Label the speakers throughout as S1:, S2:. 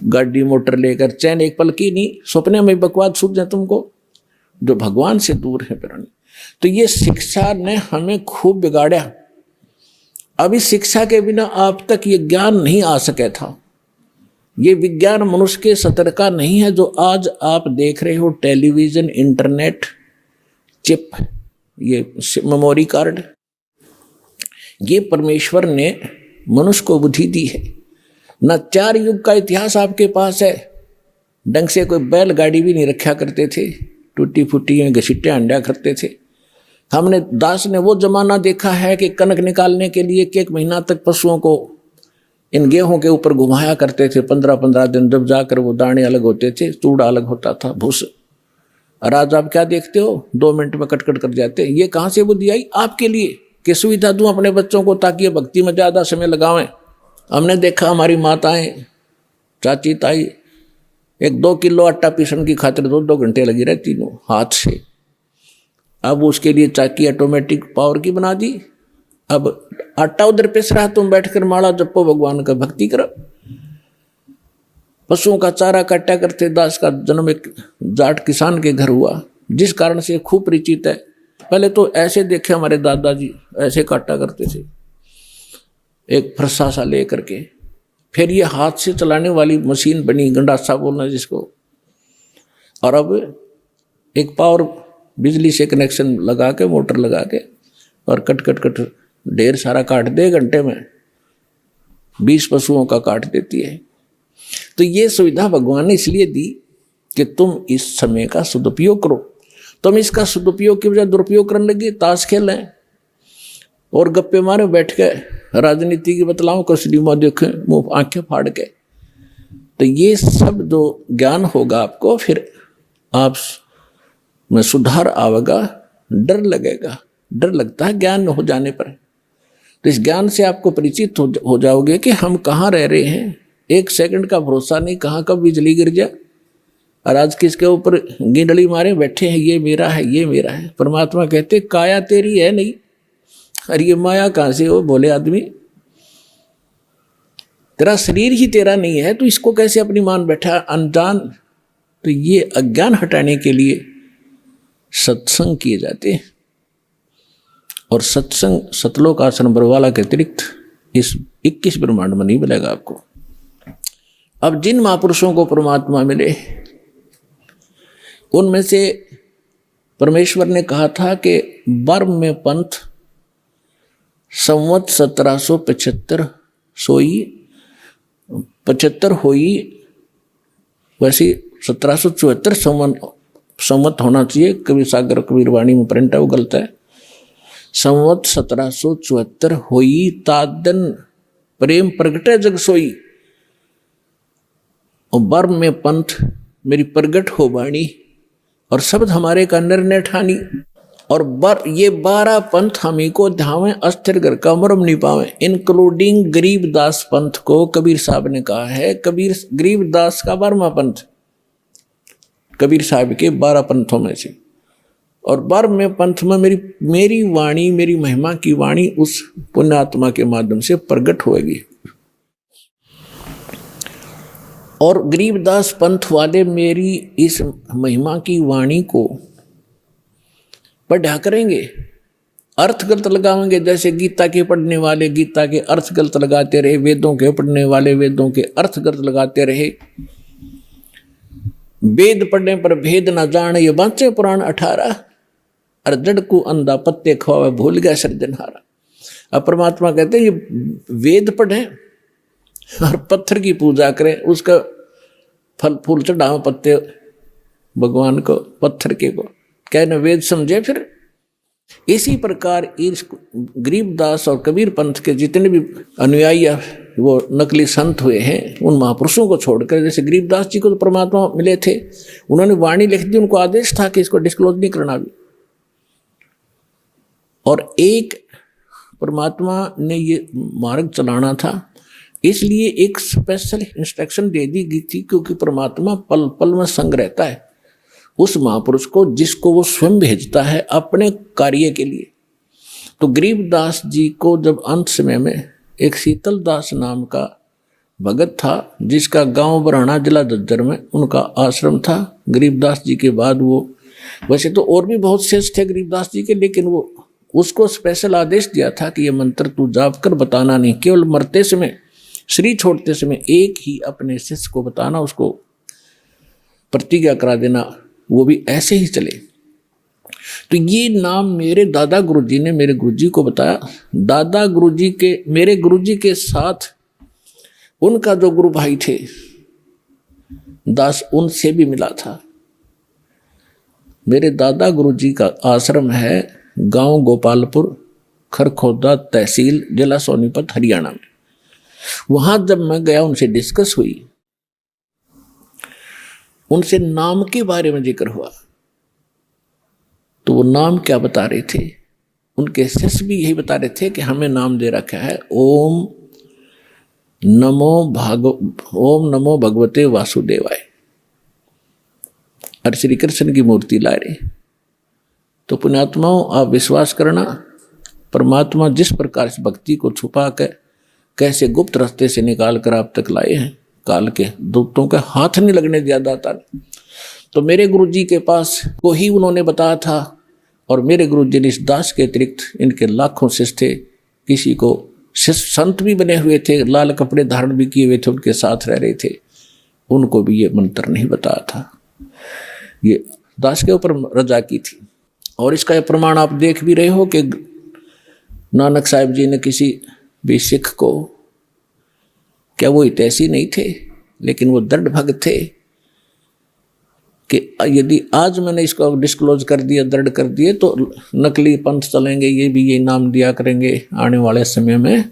S1: गाड़ी मोटर लेकर, चैन एक पल की नहीं, सपने में बकवाद सूझ जाए तुमको, जो भगवान से दूर है प्राणी। तो ये शिक्षा ने हमें खूब बिगाड़ा। अभी शिक्षा के बिना आप तक ये ज्ञान नहीं आ सके था। ये विज्ञान मनुष्य के सतर का नहीं है जो आज आप देख रहे हो, टेलीविजन, इंटरनेट, चिप, ये मेमोरी कार्ड, ये परमेश्वर ने मनुष्य को बुद्धि दी है। न 4 युग का इतिहास आपके पास है। ढंग से कोई बैलगाड़ी भी नहीं रखा करते थे, टूटी फूटी में घसीटे अंडा करते थे। हमने दास ने वो जमाना देखा है कि कनक निकालने के लिए 1 महीना तक पशुओं को इन गेहूं के ऊपर घुमाया करते थे, 15-15 दिन, जब जाकर वो दाने अलग होते थे, चूड़ा अलग होता था, भूस। और आज आप क्या देखते हो, 2 मिनट में कट कर जाते। ये कहाँ से बुद्धि आई आपके लिए कि सुविधा दूं अपने बच्चों को ताकि भक्ति में ज़्यादा समय लगावें। हमने देखा हमारी माताएं, चाची, ताई 1-2 किलो आटा पीसने की खातिर 2-2 घंटे लगी रहती तीनों हाथ से। अब उसके लिए चाकी ऑटोमेटिक पावर की बना दी। अब आटा उधर पिस रहा, तुम बैठकर माला जपो, भगवान का भक्ति करो। पशुओं का चारा काटा करते। दास का जन्म एक जाट किसान के घर हुआ, जिस कारण से खूब परिचित है। पहले तो ऐसे देखे हमारे दादाजी, ऐसे काटा करते थे एक फरसा सा ले करके। फिर ये हाथ से चलाने वाली मशीन बनी, गंडासा बोलना जिसको। और अब एक पावर बिजली से कनेक्शन लगा के, मोटर लगा के, और कट ढेर सारा काट दे घंटे में, 20 पशुओं का काट देती है। तो ये सुविधा भगवान ने इसलिए दी कि तुम इस समय का सदुपयोग करो। तुम इसका सदुपयोग की बजाय दुरुपयोग करने लगे, ताश खेलें और गप्पे मारे बैठ के, राजनीति की बतलाओं को सिनेमा देखें मुंह आंखें फाड़ के। तो ये सब जो ज्ञान होगा आपको, फिर आप में सुधार आवेगा। डर लगेगा, डर लगता है ज्ञान हो जाने पर। तो इस ज्ञान से आपको परिचित हो जाओगे कि हम कहाँ रह रहे हैं। 1 सेकंड का भरोसा नहीं, कहाँ कब बिजली गिर जाए। और आज किसके ऊपर गिंडली मारे बैठे हैं, ये मेरा है, ये मेरा है। परमात्मा कहते काया तेरी है नहीं, और ये माया कहाँ से हो बोले आदमी। तेरा शरीर ही तेरा नहीं है, तो इसको कैसे अपनी मान बैठा अनजान। तो ये अज्ञान हटाने के लिए सत्संग किए जाते हैं। और सत्संग सतलोक आश्रम बरवाला के अतिरिक्त इस 21 ब्रह्मांड में नहीं मिलेगा आपको। अब जिन महापुरुषों को परमात्मा मिले, उनमें से परमेश्वर ने कहा था कि बर्म में पंथ संवत 1775 सोई 75 होई, वैसे 1774 संवत होना चाहिए। कबीर सागर कबीर वाणी में प्रिंट है, वो गलत है। संवत 1774 होई, तादन प्रेम प्रगटे जग सोई। और बर्म में पंथ मेरी प्रगट हो बाणी, और शब्द हमारे का निर्णय ठानी। और ये 12 पंथ हमी को ध्यावें, अस्थिर घर का मरम नहीं पावे, इंक्लूडिंग गरीबदास पंथ को कबीर साहब ने कहा है। गरीबदास का 12वां पंथ कबीर साहब के 12 पंथों में से। और 12वें पंथ में मेरी वाणी, मेरी महिमा की वाणी उस पुण्यात्मा के माध्यम से प्रकट होगी। और गरीबदास पंथ वाले मेरी इस महिमा की वाणी को पढ़ा करेंगे, अर्थ गलत लगाएंगे। जैसे गीता के पढ़ने वाले गीता के अर्थ गलत लगाते रहे, वेदों के पढ़ने वाले वेदों के अर्थ गलत लगाते रहे। वेद पढ़ने पर भेद न जाने, ये बांचे पुराण 18। और जड़ को अंधा पत्ते खवावे, भूल गया सृजनहारा। अब परमात्मा कहते हैं ये वेद पढ़े और पत्थर की पूजा करें, उसका फल फूल चढ़ाओ पत्ते भगवान को, पत्थर के को कहना वेद समझे। फिर इसी प्रकार इस गरीबदास और कबीर पंथ के जितने भी अनुयायी वो नकली संत हुए हैं, उन महापुरुषों को छोड़कर, जैसे गरीबदास जी को तो परमात्मा मिले थे, उन्होंने वाणी लिख दी, उनको आदेश था कि इसको डिस्क्लोज नहीं करना भी। और एक परमात्मा ने ये मार्ग चलाना था, इसलिए एक स्पेशल इंस्ट्रक्शन दे दी गई थी, क्योंकि परमात्मा पल पल में संग रहता है उस महापुरुष को जिसको वो स्वयं भेजता है अपने कार्य के लिए। तो गरीबदास जी को जब अंत समय में एक शीतल दास नाम का भगत था जिसका गांव बराना जिला झज्जर में उनका आश्रम था। गरीबदास जी के बाद वो, वैसे तो और भी बहुत शेष थे गरीबदास जी के, लेकिन वो उसको स्पेशल आदेश दिया था कि ये मंत्र तू जाप कर बताना नहीं, केवल मरते समय, शरीर छोड़ते समय एक ही अपने शिष्य को बताना, उसको प्रतिज्ञा करा देना, वो भी ऐसे ही चले। तो ये नाम मेरे दादा गुरुजी ने मेरे गुरुजी को बताया। दादा गुरुजी के, मेरे गुरुजी के साथ उनका जो गुरु भाई थे दास, उनसे भी मिला था। मेरे दादा गुरुजी का आश्रम है गांव गोपालपुर, खरखोदा तहसील, जिला सोनीपत, हरियाणा में। वहां जब मैं गया, उनसे डिस्कस हुई, उनसे नाम के बारे में जिक्र हुआ, तो वो नाम क्या बता रहे थे, उनके शिष्य भी यही बता रहे थे कि हमें नाम दे रखा है ओम नमो भगवते वासुदेवाय, और श्री कृष्ण की मूर्ति ला रहे। तो पुण्यात्माओं, आप विश्वास करना, परमात्मा जिस प्रकार से भक्ति को छुपा कर कैसे गुप्त रास्ते से निकाल कर आप तक लाए हैं, काल के दूतों का हाथ नहीं लगने दिया दाता ने। तो मेरे गुरुजी के पास को ही उन्होंने बताया था, और मेरे गुरुजी ने इस दास के अतिरिक्त इनके लाखों शिष्य थे, किसी को शिष्य संत भी बने हुए थे, लाल कपड़े धारण भी किए हुए थे, उनके साथ रह रहे थे, उनको भी ये मंत्र नहीं बताया था। ये दास के ऊपर रजा की थी। और इसका यह प्रमाण आप देख भी रहे हो कि नानक साहिब जी ने किसी भी सिख को, क्या वो हितैषी नहीं थे, लेकिन वो दृढ़ भक्त थे कि यदि आज मैंने इसको डिस्क्लोज कर दिया, दृढ़ कर दिए, तो नकली पंथ चलेंगे, ये भी ये नाम दिया करेंगे आने वाले समय में।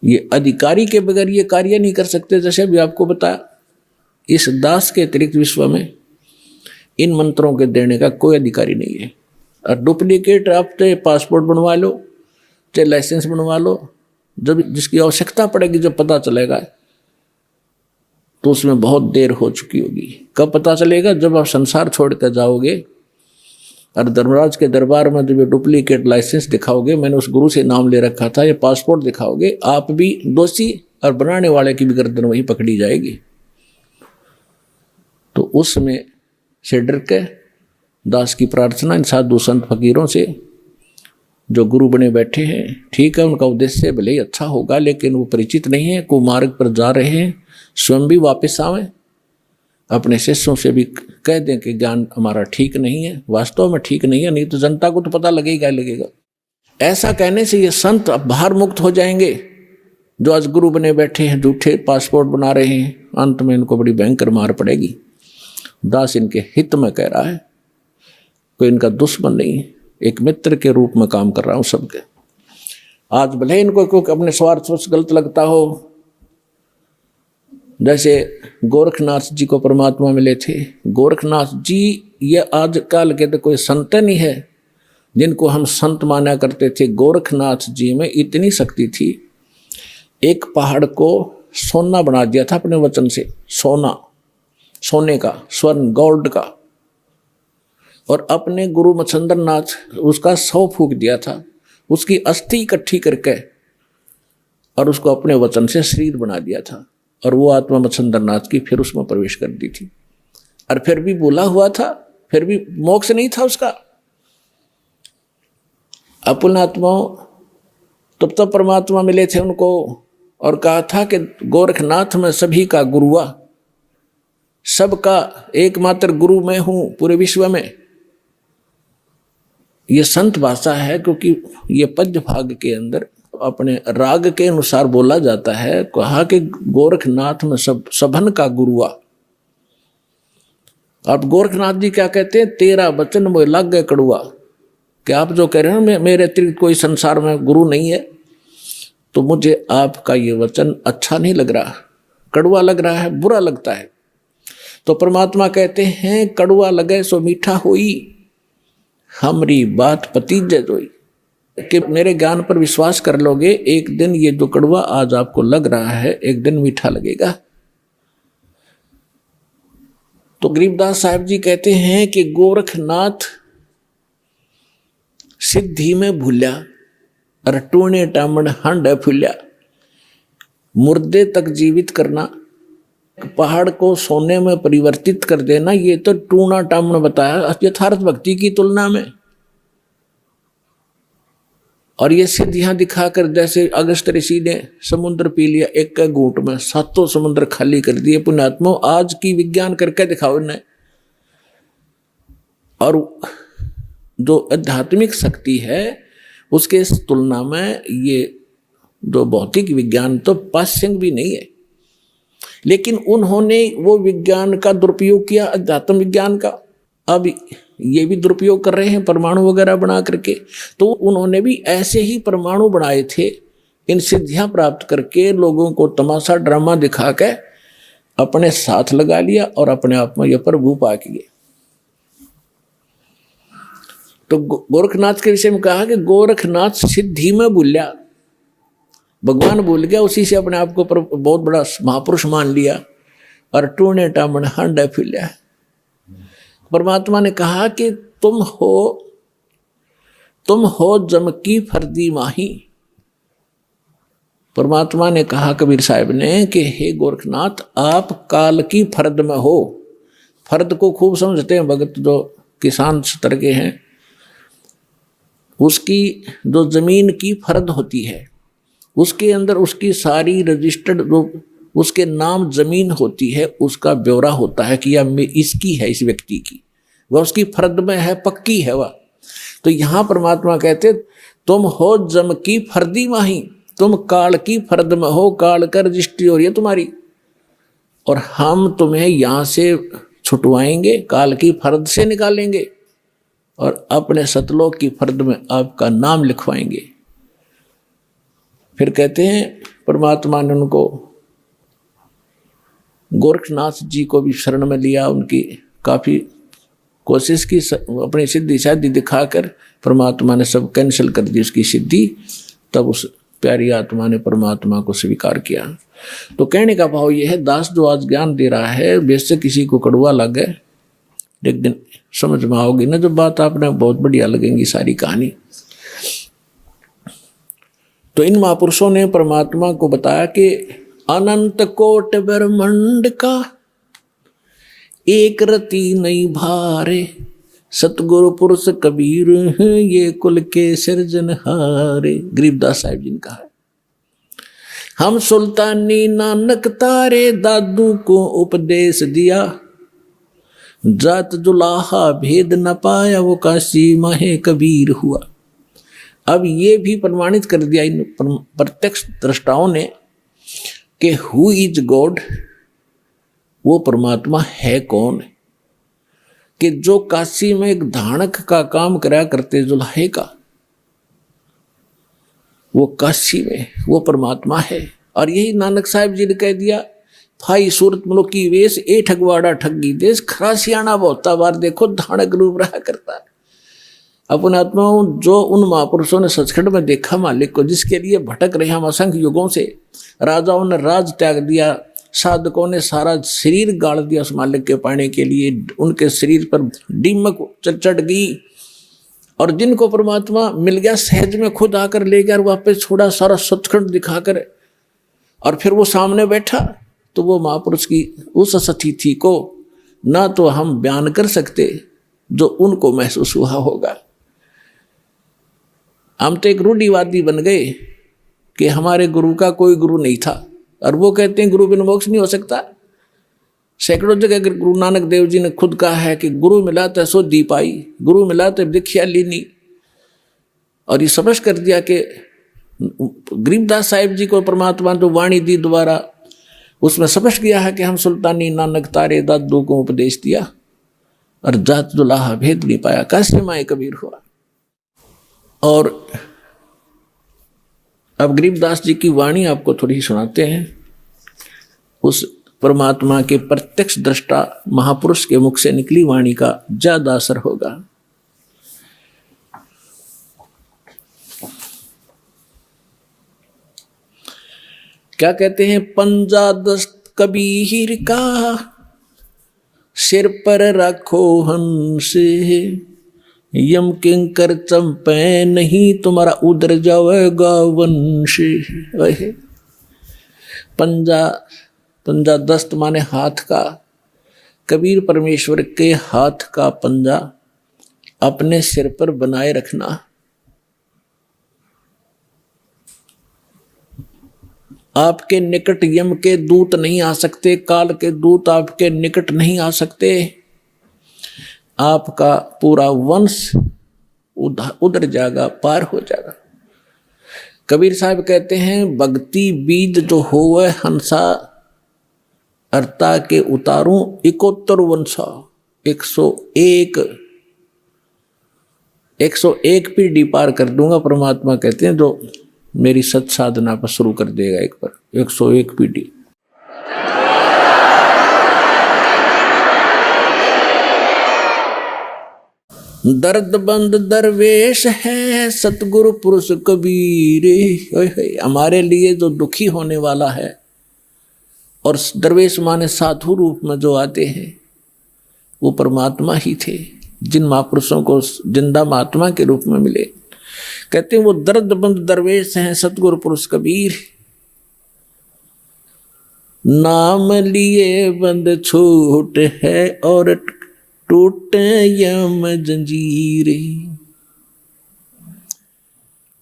S1: ये अधिकारी के बगैर ये कार्य नहीं कर सकते। जैसे भी आपको बताया, इस दास के अतिरिक्त विश्व में इन मंत्रों के देने का कोई अधिकारी नहीं है। और डुप्लीकेट आप चाहे पासपोर्ट बनवा लो, चाहे लाइसेंस बनवा लो, जब जिसकी आवश्यकता पड़ेगी, जब पता चलेगा, तो उसमें बहुत देर हो चुकी होगी। कब पता चलेगा? जब आप संसार छोड़ कर जाओगे और धर्मराज के दरबार में जब डुप्लीकेट लाइसेंस दिखाओगे, मैंने उस गुरु से नाम ले रखा था, ये पासपोर्ट दिखाओगे, आप भी दोषी और बनाने वाले की भी गर्दन वही पकड़ी जाएगी। तो उसमें से डर के दास की प्रार्थना इन साधु संत फकीरों से, जो गुरु बने बैठे हैं, ठीक है, उनका उद्देश्य भले ही अच्छा होगा, लेकिन वो परिचित नहीं है, कुमार्ग पर जा रहे हैं, स्वयं भी वापस आवें, अपने शिष्यों से भी कह दें कि ज्ञान हमारा ठीक नहीं है, वास्तव में ठीक नहीं है, नहीं तो जनता को तो पता लगेगा लगेगा। ऐसा कहने से ये संत अब बाहर मुक्त हो जाएंगे, जो आज गुरु बने बैठे हैं, झूठे पासपोर्ट बना रहे हैं, अंत में इनको बड़ी भयंकर मार पड़ेगी। दास इनके हित में कह रहा है, कोई इनका दुश्मन नहीं, एक मित्र के रूप में काम कर रहा हूं सबके। आज भले इनको क्योंकि अपने स्वार्थ से गलत लगता हो, जैसे गोरखनाथ जी को परमात्मा मिले थे, गोरखनाथ जी ये आजकल के तो कोई संत नहीं है जिनको हम संत माना करते थे। गोरखनाथ जी में इतनी शक्ति थी, एक पहाड़ को सोना बना दिया था अपने वचन से, सोना, सोने का, स्वर्ण, गोल्ड का, और अपने गुरु मच्छंदर नाथ उसका 100 फूंक दिया था, उसकी अस्थि इकट्ठी करके और उसको अपने वचन से शरीर बना दिया था, और वो आत्मा मच्छंदर नाथ की फिर उसमें प्रवेश कर दी थी। और फिर भी बोला हुआ था, फिर भी मोक्ष नहीं था उसका। अपन आत्माओं तब तक परमात्मा मिले थे उनको, और कहा था कि गोरखनाथ में सभी का गुरु हुआ, सबका एकमात्र गुरु मैं हूं पूरे विश्व में। ये संत भाषा है, क्योंकि ये पद्य भाग के अंदर अपने राग के अनुसार बोला जाता है। कहा कि गोरखनाथ में सबन का गुरु हुआ। अब गोरखनाथ जी क्या कहते हैं, तेरा वचन मोह लग गए कड़ुआ, कि आप जो कह रहे हैं मेरे अतिरिक्त कोई संसार में गुरु नहीं है, तो मुझे आपका ये वचन अच्छा नहीं लग रहा, कड़वा लग रहा है, बुरा लगता है। तो परमात्मा कहते हैं, कड़वा लगे सो मीठा होई, हमारी बात पतीजे जोई, कि मेरे ज्ञान पर विश्वास कर लोगे, एक दिन ये जो कड़वा आज आपको लग रहा है, एक दिन मीठा लगेगा। तो गरीबदास साहब जी कहते हैं कि गोरखनाथ सिद्धि में भूल्या, और टूणे टामण हंड फुल्या, मुर्दे तक जीवित करना, पहाड़ को सोने में परिवर्तित कर देना, ये तो टूना टामना बताया यथार्थ भक्ति की तुलना में। और ये सिद्धियां दिखाकर, जैसे अगस्त ऋषि ने समुद्र पी लिया एक घूंट में, 7 समुद्र खाली कर दिए। पुण्यात्मा आज की विज्ञान करके दिखाओ इन्हें। और जो आध्यात्मिक शक्ति है उसके तुलना में ये जो भौतिक विज्ञान तो पाश्यंग भी नहीं है। लेकिन उन्होंने वो विज्ञान का दुरुपयोग किया, अध्यात्म विज्ञान का। अब ये भी दुरुपयोग कर रहे हैं परमाणु वगैरह बना करके। तो उन्होंने भी ऐसे ही परमाणु बनाए थे, इन सिद्धियां प्राप्त करके लोगों को तमाशा ड्रामा दिखा के अपने साथ लगा लिया और अपने आप में यह प्रभु पा किए। तो गोरखनाथ के विषय में कहा कि गोरखनाथ सिद्धि में भूलिया, भगवान भूल गया, उसी से अपने आप को बहुत बड़ा महापुरुष मान लिया और टूने टामन हांडा फिलिया। परमात्मा ने कहा कि तुम हो जम की फर्दी माही। परमात्मा ने कहा कबीर साहब ने कि हे गोरखनाथ, आप काल की फर्द में हो। फर्द को खूब समझते हैं भगत जो किसान स्तर के हैं। उसकी जो जमीन की फर्द होती है उसके अंदर उसकी सारी रजिस्टर्ड जो उसके नाम जमीन होती है, उसका ब्यौरा होता है कि यह इसकी है, इस व्यक्ति की, वह उसकी फर्द में है, पक्की है वह। तो यहाँ परमात्मा कहते तुम हो जम की फर्दी माही, तुम काल की फर्द में हो, काल का रजिस्ट्री हो रही है तुम्हारी, और हम तुम्हें यहाँ से छुटवाएंगे, काल की फर्द से निकालेंगे और अपने सतलोक की फर्द में आपका नाम लिखवाएंगे। फिर कहते हैं परमात्मा ने उनको गोरखनाथ जी को भी शरण में लिया, उनकी काफ़ी कोशिश की, अपनी सिद्धि शादी दिखाकर परमात्मा ने सब कैंसिल कर दी उसकी सिद्धि। तब उस प्यारी आत्मा ने परमात्मा को स्वीकार किया। तो कहने का भाव यह है, दास जो आज ज्ञान दे रहा है, बेशक किसी को कड़वा लगे, एक दिन समझ में आओगी ना जो बात, आपने बहुत बढ़िया लगेंगी सारी कहानी। तो इन महापुरुषों ने परमात्मा को बताया कि अनंत कोट ब्रह्मांड का एक रति नहीं भारे, सतगुरु पुरुष कबीर हैं ये कुल के सिरजनहारे। गरीबदास साहिब जी ने कहा, हम सुल्तानी नानक तारे, दादू को उपदेश दिया, जात जुलाहा भेद न पाया, वो काशी माहे कबीर हुआ। अब ये भी प्रमाणित कर दिया इन प्रत्यक्ष दृष्टाओं ने कि हु इज गॉड, वो परमात्मा है कौन, कि जो काशी में एक धानक का काम करा करते जुल्हे का, वो काशी में वो परमात्मा है। और यही नानक साहिब जी ने कह दिया, भाई सूरत मुल्क की वेश ए ठगवाड़ा ठगी देश, खरासियाना बहुता बार देखो धानक रूप रहा करता है। अपने आत्माओं, जो उन महापुरुषों ने सचखंड में देखा मालिक को, जिसके लिए भटक रहे हम असंख्य युगों से, राजाओं ने राज त्याग दिया, साधकों ने सारा शरीर गाड़ दिया उस मालिक के पाने के लिए, उनके शरीर पर दीमक चढ़ गई, और जिनको परमात्मा मिल गया सहज में खुद आकर ले गया और वापस छोड़ा सारा सचखंड दिखाकर, और फिर वो सामने बैठा। तो वो महापुरुष की उस स्थिति को ना तो हम बयान कर सकते जो उनको महसूस हुआ होगा। हम तो एक रूढ़िवादी बन गए कि हमारे गुरु का कोई गुरु नहीं था, और वो कहते हैं गुरु बिन मोक्ष नहीं हो सकता। सैकड़ों जगह गुरु नानक देव जी ने खुद कहा है कि गुरु मिला तो सो दी पाई, गुरु मिला तो दीक्षा लीनी। और ये समझ कर दिया कि गरीबदास साहिब जी को परमात्मा जो वाणी दी दोबारा, उसमें समझ गया है कि हम सुल्तानी नानक तारे दादू को उपदेश दिया, और जात दुलाहा भेद नहीं पाया, काशी माए कबीर हुआ। और अब गरीबदास जी की वाणी आपको थोड़ी सुनाते हैं। उस परमात्मा के प्रत्यक्ष दृष्टा महापुरुष के मुख से निकली वाणी का ज्यादा असर होगा। क्या कहते हैं, पंजा दस्त कबीर का सिर पर रखो हंस, यम किंकर चंपे नहीं तुम्हारा उधर जाएगा वंश। पंजा, पंजा दस्त माने हाथ का। कबीर परमेश्वर के हाथ का पंजा अपने सिर पर बनाए रखना। आपके निकट यम के दूत नहीं आ सकते, काल के दूत आपके निकट नहीं आ सकते। आपका पूरा वंश उधर जाएगा, पार हो जाएगा। कबीर साहब कहते हैं भक्ति बीज जो होवे हंसा, अर्ता के उतारूं 71 वंशा। 101 पीढ़ी पार कर दूंगा। परमात्मा कहते हैं जो मेरी सत साधना पर शुरू कर देगा एक बार, 101 पीढ़ी। दर्द बंद दरवेश है सतगुरु पुरुष कबीर। हमारे लिए जो दुखी होने वाला है, और दरवेश माने साधु रूप में जो आते हैं, वो परमात्मा ही थे जिन महापुरुषों को जिंदा महात्मा के रूप में मिले। कहते हैं वो दर्द बंद दरवेश हैं सतगुरु पुरुष कबीर। नाम लिए बंद छूट है और टूटे यम जंजीरे।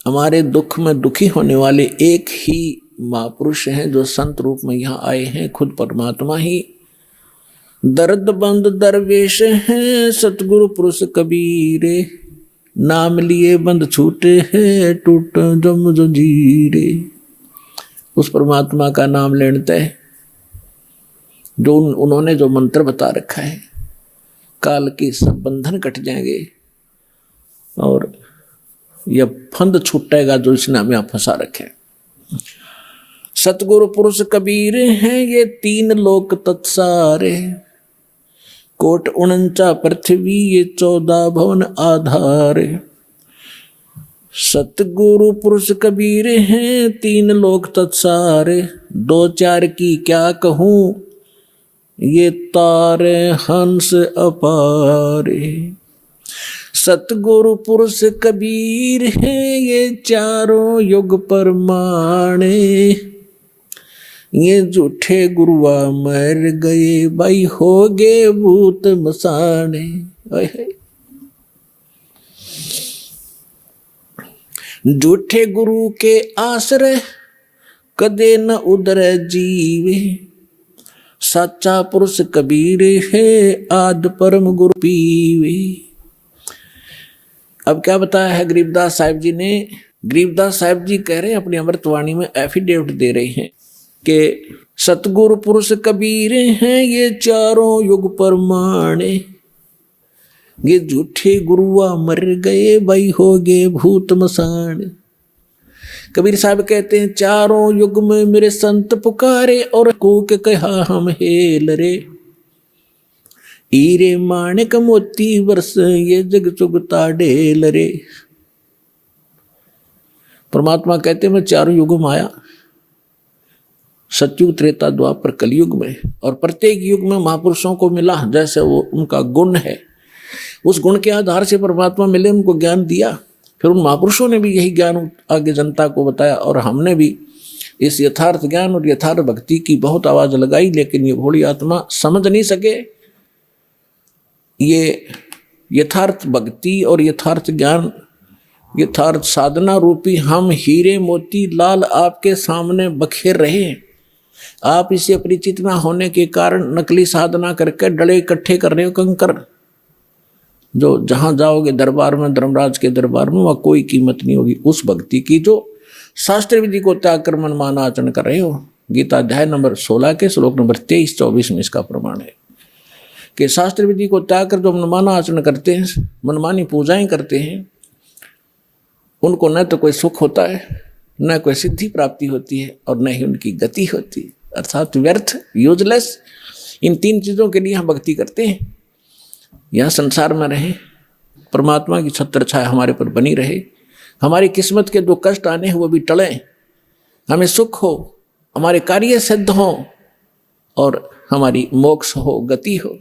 S1: हमारे दुख में दुखी होने वाले एक ही महापुरुष हैं जो संत रूप में यहाँ आए हैं, खुद परमात्मा ही। दर्द बंद दरवेश हैं सतगुरु पुरुष कबीरे। नाम लिए बंद छूटे हैं टूट जम जंजीरे। उस परमात्मा का नाम लेते हैं जो उन्होंने जो मंत्र बता रखा है, काल के सब बंधन कट जाएंगे और यह फंद छूटेगा जो इसने हमें फंसा रखे। सतगुरु पुरुष कबीर हैं ये 3 लोक तत्सारे। कोट 49 पृथ्वी ये 14 भवन आधारे। सतगुरु पुरुष कबीर हैं 3 लोक तत्सारे। 2-4 की क्या कहूँ ये तारे हंस अपारे। सतगुरु पुरुष कबीर हैं ये 4 युग परमाणे। ये झूठे गुरुआ मर गए भाई हो गए भूत मसाने। झूठे गुरु के आश्रय कदे न उदर जीवे। सच्चा पुरुष कबीर है आद परम गुरु पीवे। अब क्या बताया है गरीबदास साहिब जी ने? गरीबदास साहिब जी कह रहे हैं अपनी अमृतवाणी में, एफिडेविट दे रहे हैं कि सतगुरु पुरुष कबीर हैं ये 4 युग परमाणे। ये झूठे गुरुआ मर गए भाई हो गए भूत मसान। कबीर साहब कहते हैं 4 युग में मेरे संत पुकारे और कूक कहा हम हेल रे। हीरे माणिक मोती वर्ष ये जग चुगता ढेल रे। परमात्मा कहते हैं मैं 4 युग में आया, सतयुग त्रेता द्वापर कलयुग में, और प्रत्येक युग में महापुरुषों को मिला जैसे वो उनका गुण है, उस गुण के आधार से परमात्मा मिले, उनको ज्ञान दिया। फिर उन महापुरुषों ने भी यही ज्ञान आगे जनता को बताया, और हमने भी इस यथार्थ ज्ञान और यथार्थ भक्ति की बहुत आवाज लगाई, लेकिन ये भोली आत्मा समझ नहीं सके। ये यथार्थ भक्ति और यथार्थ ज्ञान, यथार्थ साधना रूपी हम हीरे मोती लाल आपके सामने बखेर रहे हैं। आप इसे परिचित ना होने के कारण नकली साधना करके डले इकट्ठे कर रहे हो कंकर, जो जहां जाओगे दरबार में, धर्मराज के दरबार में, वहां कोई कीमत नहीं होगी उस भक्ति की जो शास्त्र विधि को त्याग कर मनमाना आचरण कर रहे हो। गीता अध्याय नंबर 16 के श्लोक नंबर 23-24 में इसका प्रमाण है कि शास्त्र विधि को त्याग कर जो मनमाना आचरण करते हैं, मनमानी पूजाएं करते हैं, उनको न तो कोई सुख होता है, न कोई सिद्धि प्राप्ति होती है, और न ही उनकी गति होती है, अर्थात व्यर्थ, यूजलेस। इन 3 चीज़ों के लिए हम भक्ति करते हैं। यहाँ संसार में रहे, परमात्मा की छत्र छाया हमारे पर बनी रहे, हमारी किस्मत के जो कष्ट आने हैं वो भी टलें, हमें सुख हो, हमारे कार्य सिद्ध हो और हमारी मोक्ष हो, गति हो।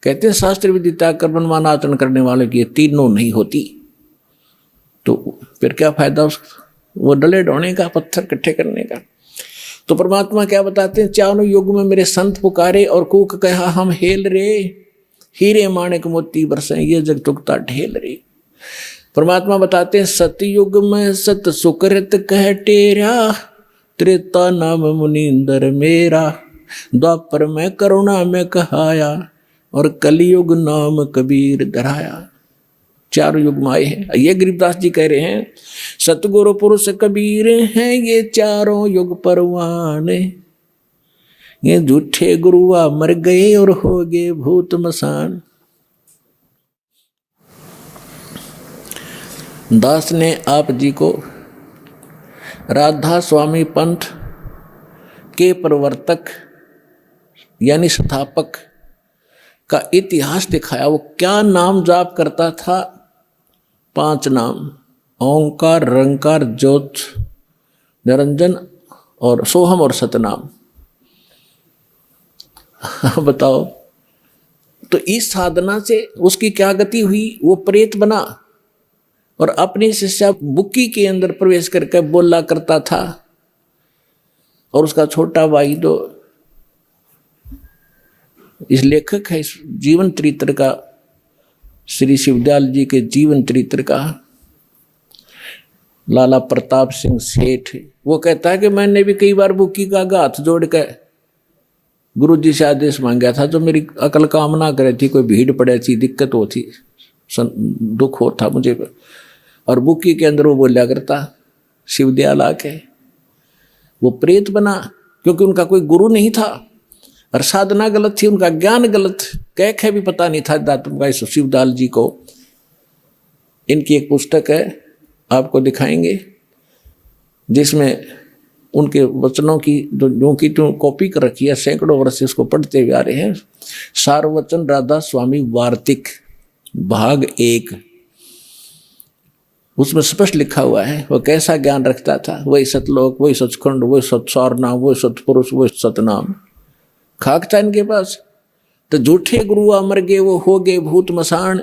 S1: कहते हैं शास्त्र विधि त्याग कर मनमाना आचरण करने वाले की ये तीनों नहीं होती, तो फिर क्या फायदा वो डले ढोने का, पत्थर इकट्ठे करने का। तो परमात्मा क्या बताते हैं, चारों युग में मेरे संत पुकारे और कूक कहा हम हेल रे, हीरे माणिक मोती बरसे ये जग चुकता ढेल रे। परमात्मा बताते हैं सतयुग में सत सुकृत कह टेरा, त्रेता नाम मुनिंदर मेरा, द्वापर में करुणा में कहाया, और कलयुग नाम कबीर धराया। चारों युग में आए हैं। ये गरीबदास जी कह रहे हैं सतगुरु पुरुष कबीर हैं ये चारों युग परवान, ये झूठे गुरुआ मर गए और हो गए भूत मसान। दास ने आप जी को राधा स्वामी पंथ के प्रवर्तक यानी स्थापक का इतिहास दिखाया। वो क्या नाम जाप करता था? 5 नाम, ओंकार, रंकार, ज्योत, निरंजन और सोहम और सतनाम। बताओ, तो इस साधना से उसकी क्या गति हुई? वो प्रेत बना और अपनी शिष्या बुक्की के अंदर प्रवेश करके बोला करता था। और उसका छोटा भाई तो इस लेखक है इस जीवन चरित्र का, श्री शिवदयाल जी के जीवन चरित्र का, लाला प्रताप सिंह सेठ। वो कहता है कि मैंने भी कई बार बुक्की का हाथ जोड़ कर गुरु जी से आदेश मांगा था, जो मेरी अकल काम ना करे थी, कोई भीड़ पड़े थी, दिक्कत होती, दुख होता मुझे। और बुक्की के अंदर वो बोला करता शिवदयाल आके। वो प्रेत बना क्योंकि उनका कोई गुरु नहीं था और साधना गलत थी, उनका ज्ञान गलत, कह भी पता नहीं था दातुम का शिवदयाल जी को। इनकी एक पुस्तक है, आपको दिखाएंगे, जिसमें उनके वचनों की जो की तो कॉपी कर रखी है, सैकड़ों वर्ष से इसको पढ़ते हुए आ रहे हैं। सारवचन राधा स्वामी वार्तिक भाग 1, उसमें स्पष्ट लिखा हुआ है वो कैसा ज्ञान रखता था। वही सतलोक, वही सचखंड, वही सत्सार नाम, वही सतपुरुष, वही सतनाम। खाक था इनके पास। तो झूठे गुरु अमर गए, वो हो गए भूत मसान।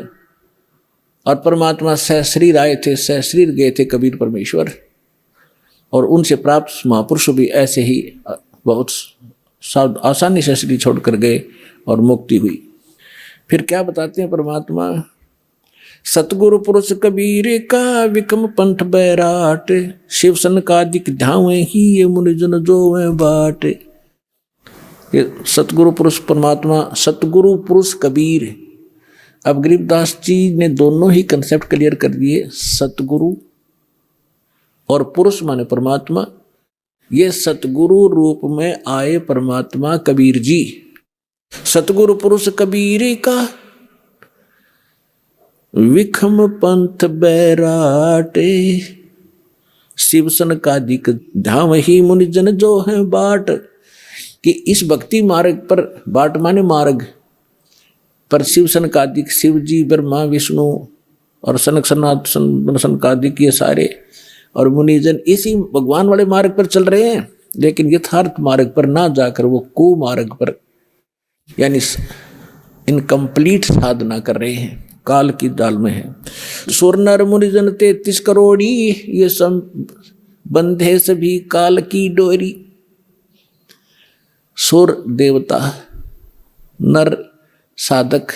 S1: और परमात्मा सहशरीर आए थे, सहशरीर गए थे कबीर परमेश्वर। और उनसे प्राप्त महापुरुष भी ऐसे ही बहुत आसानी से शरीर छोड़कर गए और मुक्ति हुई। फिर क्या बताते हैं परमात्मा, सतगुरु पुरुष कबीर का विकम पंथ बैराट, शिव सन का दिक धावे ही ये मुनिजन जो बाट। ये सतगुरु पुरुष परमात्मा, सतगुरु पुरुष कबीर। अब गरीबदास जी ने दोनों ही कंसेप्ट क्लियर कर दिए, सतगुरु और पुरुष माने परमात्मा। ये सतगुरु रूप में आए परमात्मा कबीर जी। सतगुरु पुरुष कबीर का विखम पंथ बैराटे, शिवसन का दिक धाम ही मुनिजन जो है बाट। कि इस भक्ति मार्ग पर, बाट माने मार्ग पर, शिवसन का दिक शिव जी, ब्रह्मा, विष्णु और सनक सनातन सनकादिक ये सारे और मुनिजन इसी भगवान वाले मार्ग पर चल रहे हैं, लेकिन यथार्थ मार्ग पर ना जाकर वो कुमार्ग पर यानी इनकम्प्लीट साधना कर रहे हैं, काल की दाल में है। सुर नर मुनिजन 33 करोड़ी, ये सब बंधे सभी काल की डोरी। सुर देवता, नर साधक,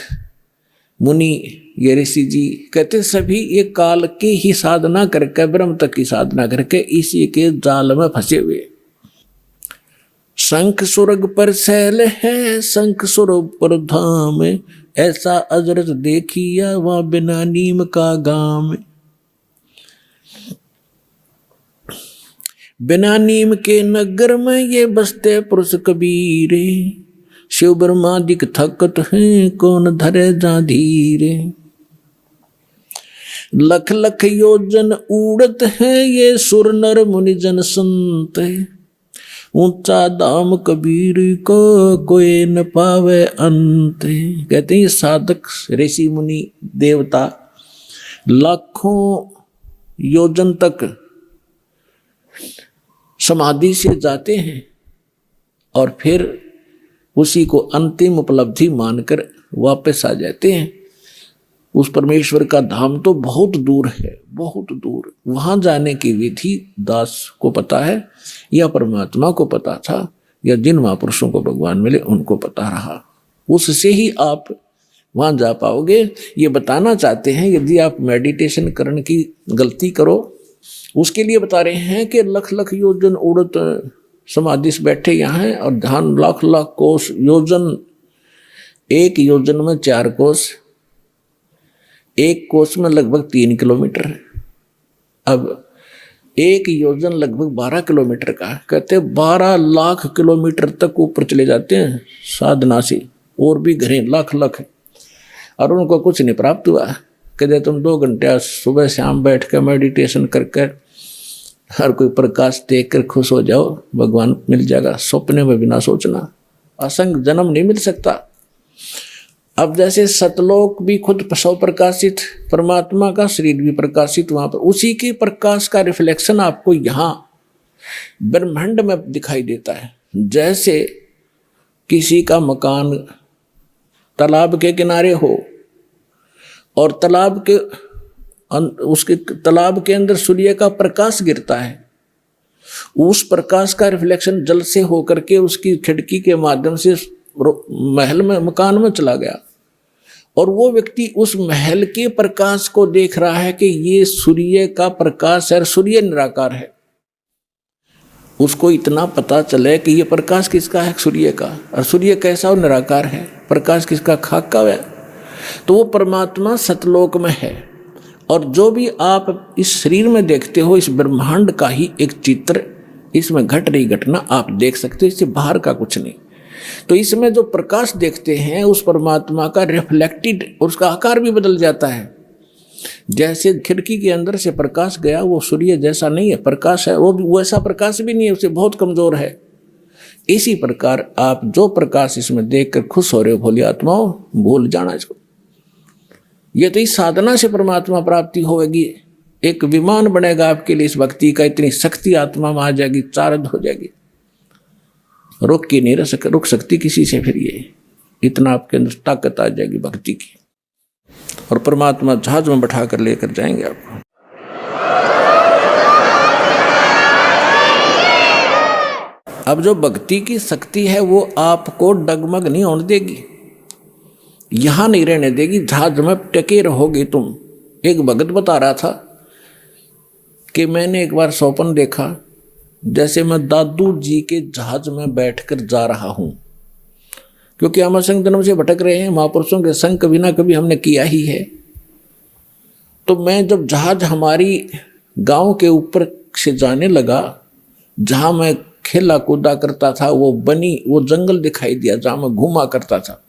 S1: मुनि ये ऋषि जी कहते सभी ये काल की ही साधना करके, ब्रह्म तक की साधना करके इसी के जाल में फंसे हुए। शंख सुरग पर शैल है, शंख सुरग पर धाम, ऐसा अजरत देखिया वहां बिना नीम का गाम। बिना नीम के नगर में ये बसते पुरुष कबीरे, शिव ब्रह्मादिक थकत है कौन धरे जा धीरे। लख लख योजन उड़त है ये सुर नर मुनिजन संत, ऊंचा दाम कबीर को कोई न पावे अंत। कहते हैं ये साधक ऋषि मुनि देवता लाखों योजन तक समाधि से जाते हैं और फिर उसी को अंतिम उपलब्धि मानकर वापस आ जाते हैं। उस परमेश्वर का धाम तो बहुत दूर है, बहुत दूर। वहां जाने की विधि दास को पता है या परमात्मा को पता था या जिन महापुरुषों को भगवान मिले उनको पता रहा, उससे ही आप वहां जा पाओगे। ये बताना चाहते हैं यदि आप मेडिटेशन करने की गलती करो, उसके लिए बता रहे हैं कि लख लख योजन उड़त समाधि से बैठे यहाँ हैं और ध्यान लाख लाख कोस योजन, एक योजन में 4 कोस, एक कोस में लगभग 3 किलोमीटर है। अब एक योजन लगभग 12 किलोमीटर का, कहते 12 लाख किलोमीटर तक ऊपर चले जाते हैं साधना से, और भी घरें लाख लाख, और उनको कुछ नहीं प्राप्त हुआ। कहते तुम 2 घंटे सुबह शाम बैठ कर मेडिटेशन करके हर कोई प्रकाश देख कर खुश हो जाओ, भगवान मिल जाएगा। सपने में बिना सोचना, असंग जन्म नहीं मिल सकता। अब जैसे सतलोक भी खुद सौ प्रकाशित, परमात्मा का शरीर भी प्रकाशित, वहां पर उसी के प्रकाश का रिफ्लेक्शन आपको यहाँ ब्रह्मांड में दिखाई देता है। जैसे किसी का मकान तालाब के किनारे हो और तालाब के उसके तालाब के अंदर सूर्य का प्रकाश गिरता है, उस प्रकाश का रिफ्लेक्शन जल से होकर के उसकी खिड़की के माध्यम से महल में, मकान में चला गया, और वो व्यक्ति उस महल के प्रकाश को देख रहा है कि ये सूर्य का प्रकाश है, सूर्य निराकार है। उसको इतना पता चले कि ये प्रकाश किसका है, सूर्य का, और सूर्य कैसा और निराकार है, प्रकाश किसका, खाक का है। तो वो परमात्मा सतलोक में है, और जो भी आप इस शरीर में देखते हो इस ब्रह्मांड का ही एक चित्र, इसमें घट रही घटना आप देख सकते हो, इससे बाहर का कुछ नहीं। तो इसमें जो प्रकाश देखते हैं उस परमात्मा का रिफ्लेक्टेड, और उसका आकार भी बदल जाता है। जैसे खिड़की के अंदर से प्रकाश गया, वो सूर्य जैसा नहीं है, प्रकाश है, वो भी वैसा प्रकाश भी नहीं है, उससे बहुत कमजोर है। इसी प्रकार आप जो प्रकाश इसमें देखकर खुश हो रहे हो भोली आत्माओं, भूल जाना इसको। ये तो इस साधना से परमात्मा प्राप्ति होगी। एक विमान बनेगा आपके लिए इस भक्ति का, इतनी शक्ति आत्मा में आ जाएगी, चार्ज हो जाएगी, रुक की नहीं रुक सकती किसी से। फिर ये इतना आपके अंदर ताकत आ जाएगी भक्ति की, और परमात्मा जहाज में बैठा कर लेकर जाएंगे आपको। अब जो भक्ति की शक्ति है वो आपको डगमग नहीं होने देगी, यहां नहीं रहने देगी, जहाज में टके रहोगे तुम। एक भगत बता रहा था कि मैंने एक बार स्वप्न देखा जैसे मैं दादू जी के जहाज में बैठकर जा रहा हूं, क्योंकि हम असंग जन्म से भटक रहे हैं, महापुरुषों के संग कभी ना कभी हमने किया ही है। तो मैं जब जहाज हमारी गांव के ऊपर से जाने लगा, जहां मैं खेला कूदा करता था, वो जंगल दिखाई दिया जहां मैं घूमा करता था।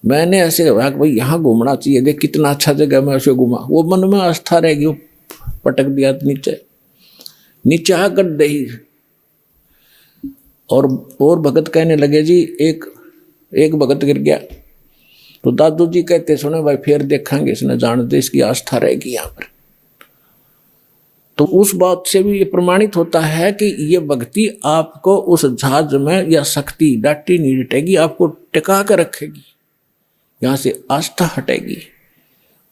S1: मैंने ऐसे कहा कि भाई यहाँ घूमना चाहिए, देख कितना अच्छा जगह, मैं ऐसे घूमा। वो मन में आस्था रहेगी, वो पटक दिया नीचे आकर दही। और भगत कहने लगे जी एक भगत गिर गया, तो दादू जी कहते सुने भाई फिर देखेंगे, इसने जान दे, इसकी आस्था रहेगी यहाँ पर। तो उस बात से भी ये प्रमाणित होता है कि ये भक्ति आपको उस जहाज में या शक्ति डाटी नहीं हटेगी, आपको टिका कर रखेगी, यहाँ से आस्था हटेगी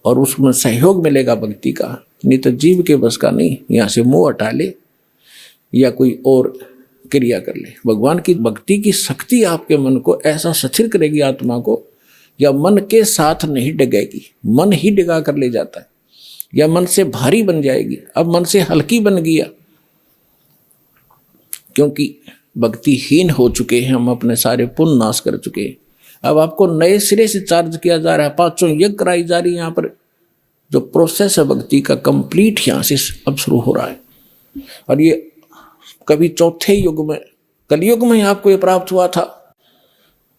S1: और उसमें सहयोग मिलेगा भक्ति का। नहीं तो जीव के बस का नहीं, यहाँ से मोह हटा ले या कोई और क्रिया कर ले। भगवान की भक्ति की शक्ति आपके मन को ऐसा स्थिर करेगी, आत्मा को, या मन के साथ नहीं डगेगी, मन ही डिगा कर ले जाता है, या मन से भारी बन जाएगी। अब मन से हल्की बन गया, क्योंकि भक्तिहीन हो चुके हैं हम, अपने सारे पुण्य नाश कर चुके हैं। अब आपको नए सिरे से चार्ज किया जा रहा है, 5 यज्ञ कराई जा रही है। यहाँ पर जो प्रोसेस है भक्ति का कंप्लीट यहाँ से अब शुरू हो रहा है, और ये कभी चौथे युग में, कलयुग में आपको ये प्राप्त हुआ था,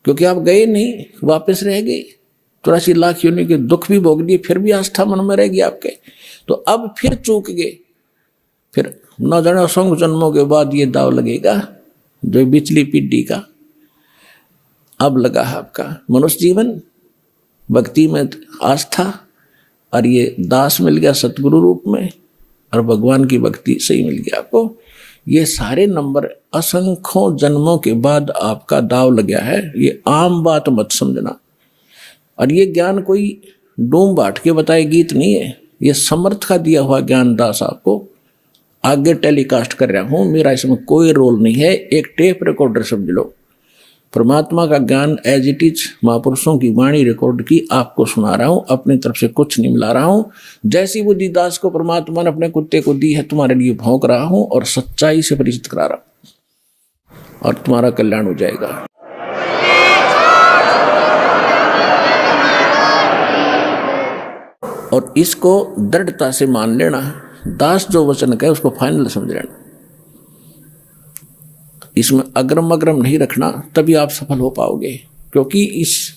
S1: क्योंकि आप गए नहीं, वापस रह गए, 83 लाख योनि के दुख भी भोग लिए, फिर भी आस्था मन में रहेगी आपके। तो अब फिर चूक गए, फिर न जाने असंख्य जन्मों के बाद ये दाव लगेगा जो बिचली पीढ़ी का अब लगा है आपका मनुष्य जीवन, भक्ति में आस्था, और ये दास मिल गया सतगुरु रूप में, और भगवान की भक्ति सही मिल गया आपको। ये सारे नंबर असंख्यों जन्मों के बाद आपका दाव लग गया है, ये आम बात मत समझना। और ये ज्ञान कोई डूम बांट के बताए गीत नहीं है, ये समर्थ का दिया हुआ ज्ञान दास आपको आगे टेलीकास्ट कर रहा हूं, मेरा इसमें कोई रोल नहीं है, एक टेप रिकॉर्डर समझ लो। परमात्मा का ज्ञान एज इट इज महापुरुषों की वाणी रिकॉर्ड की आपको सुना रहा हूं, अपनी तरफ से कुछ नहीं मिला रहा हूं। जैसी बुद्धि दास को परमात्मा ने अपने कुत्ते को दी है, तुम्हारे लिए भौंक रहा हूं और सच्चाई से परिचित करा रहा हूं, और तुम्हारा कल्याण हो जाएगा। और इसको दृढ़ता से मान लेना, दास जो वचन कहे उसको फाइनल समझ लेना, इसमें अग्रम अग्रम नहीं रखना, तभी आप सफल हो पाओगे। क्योंकि इस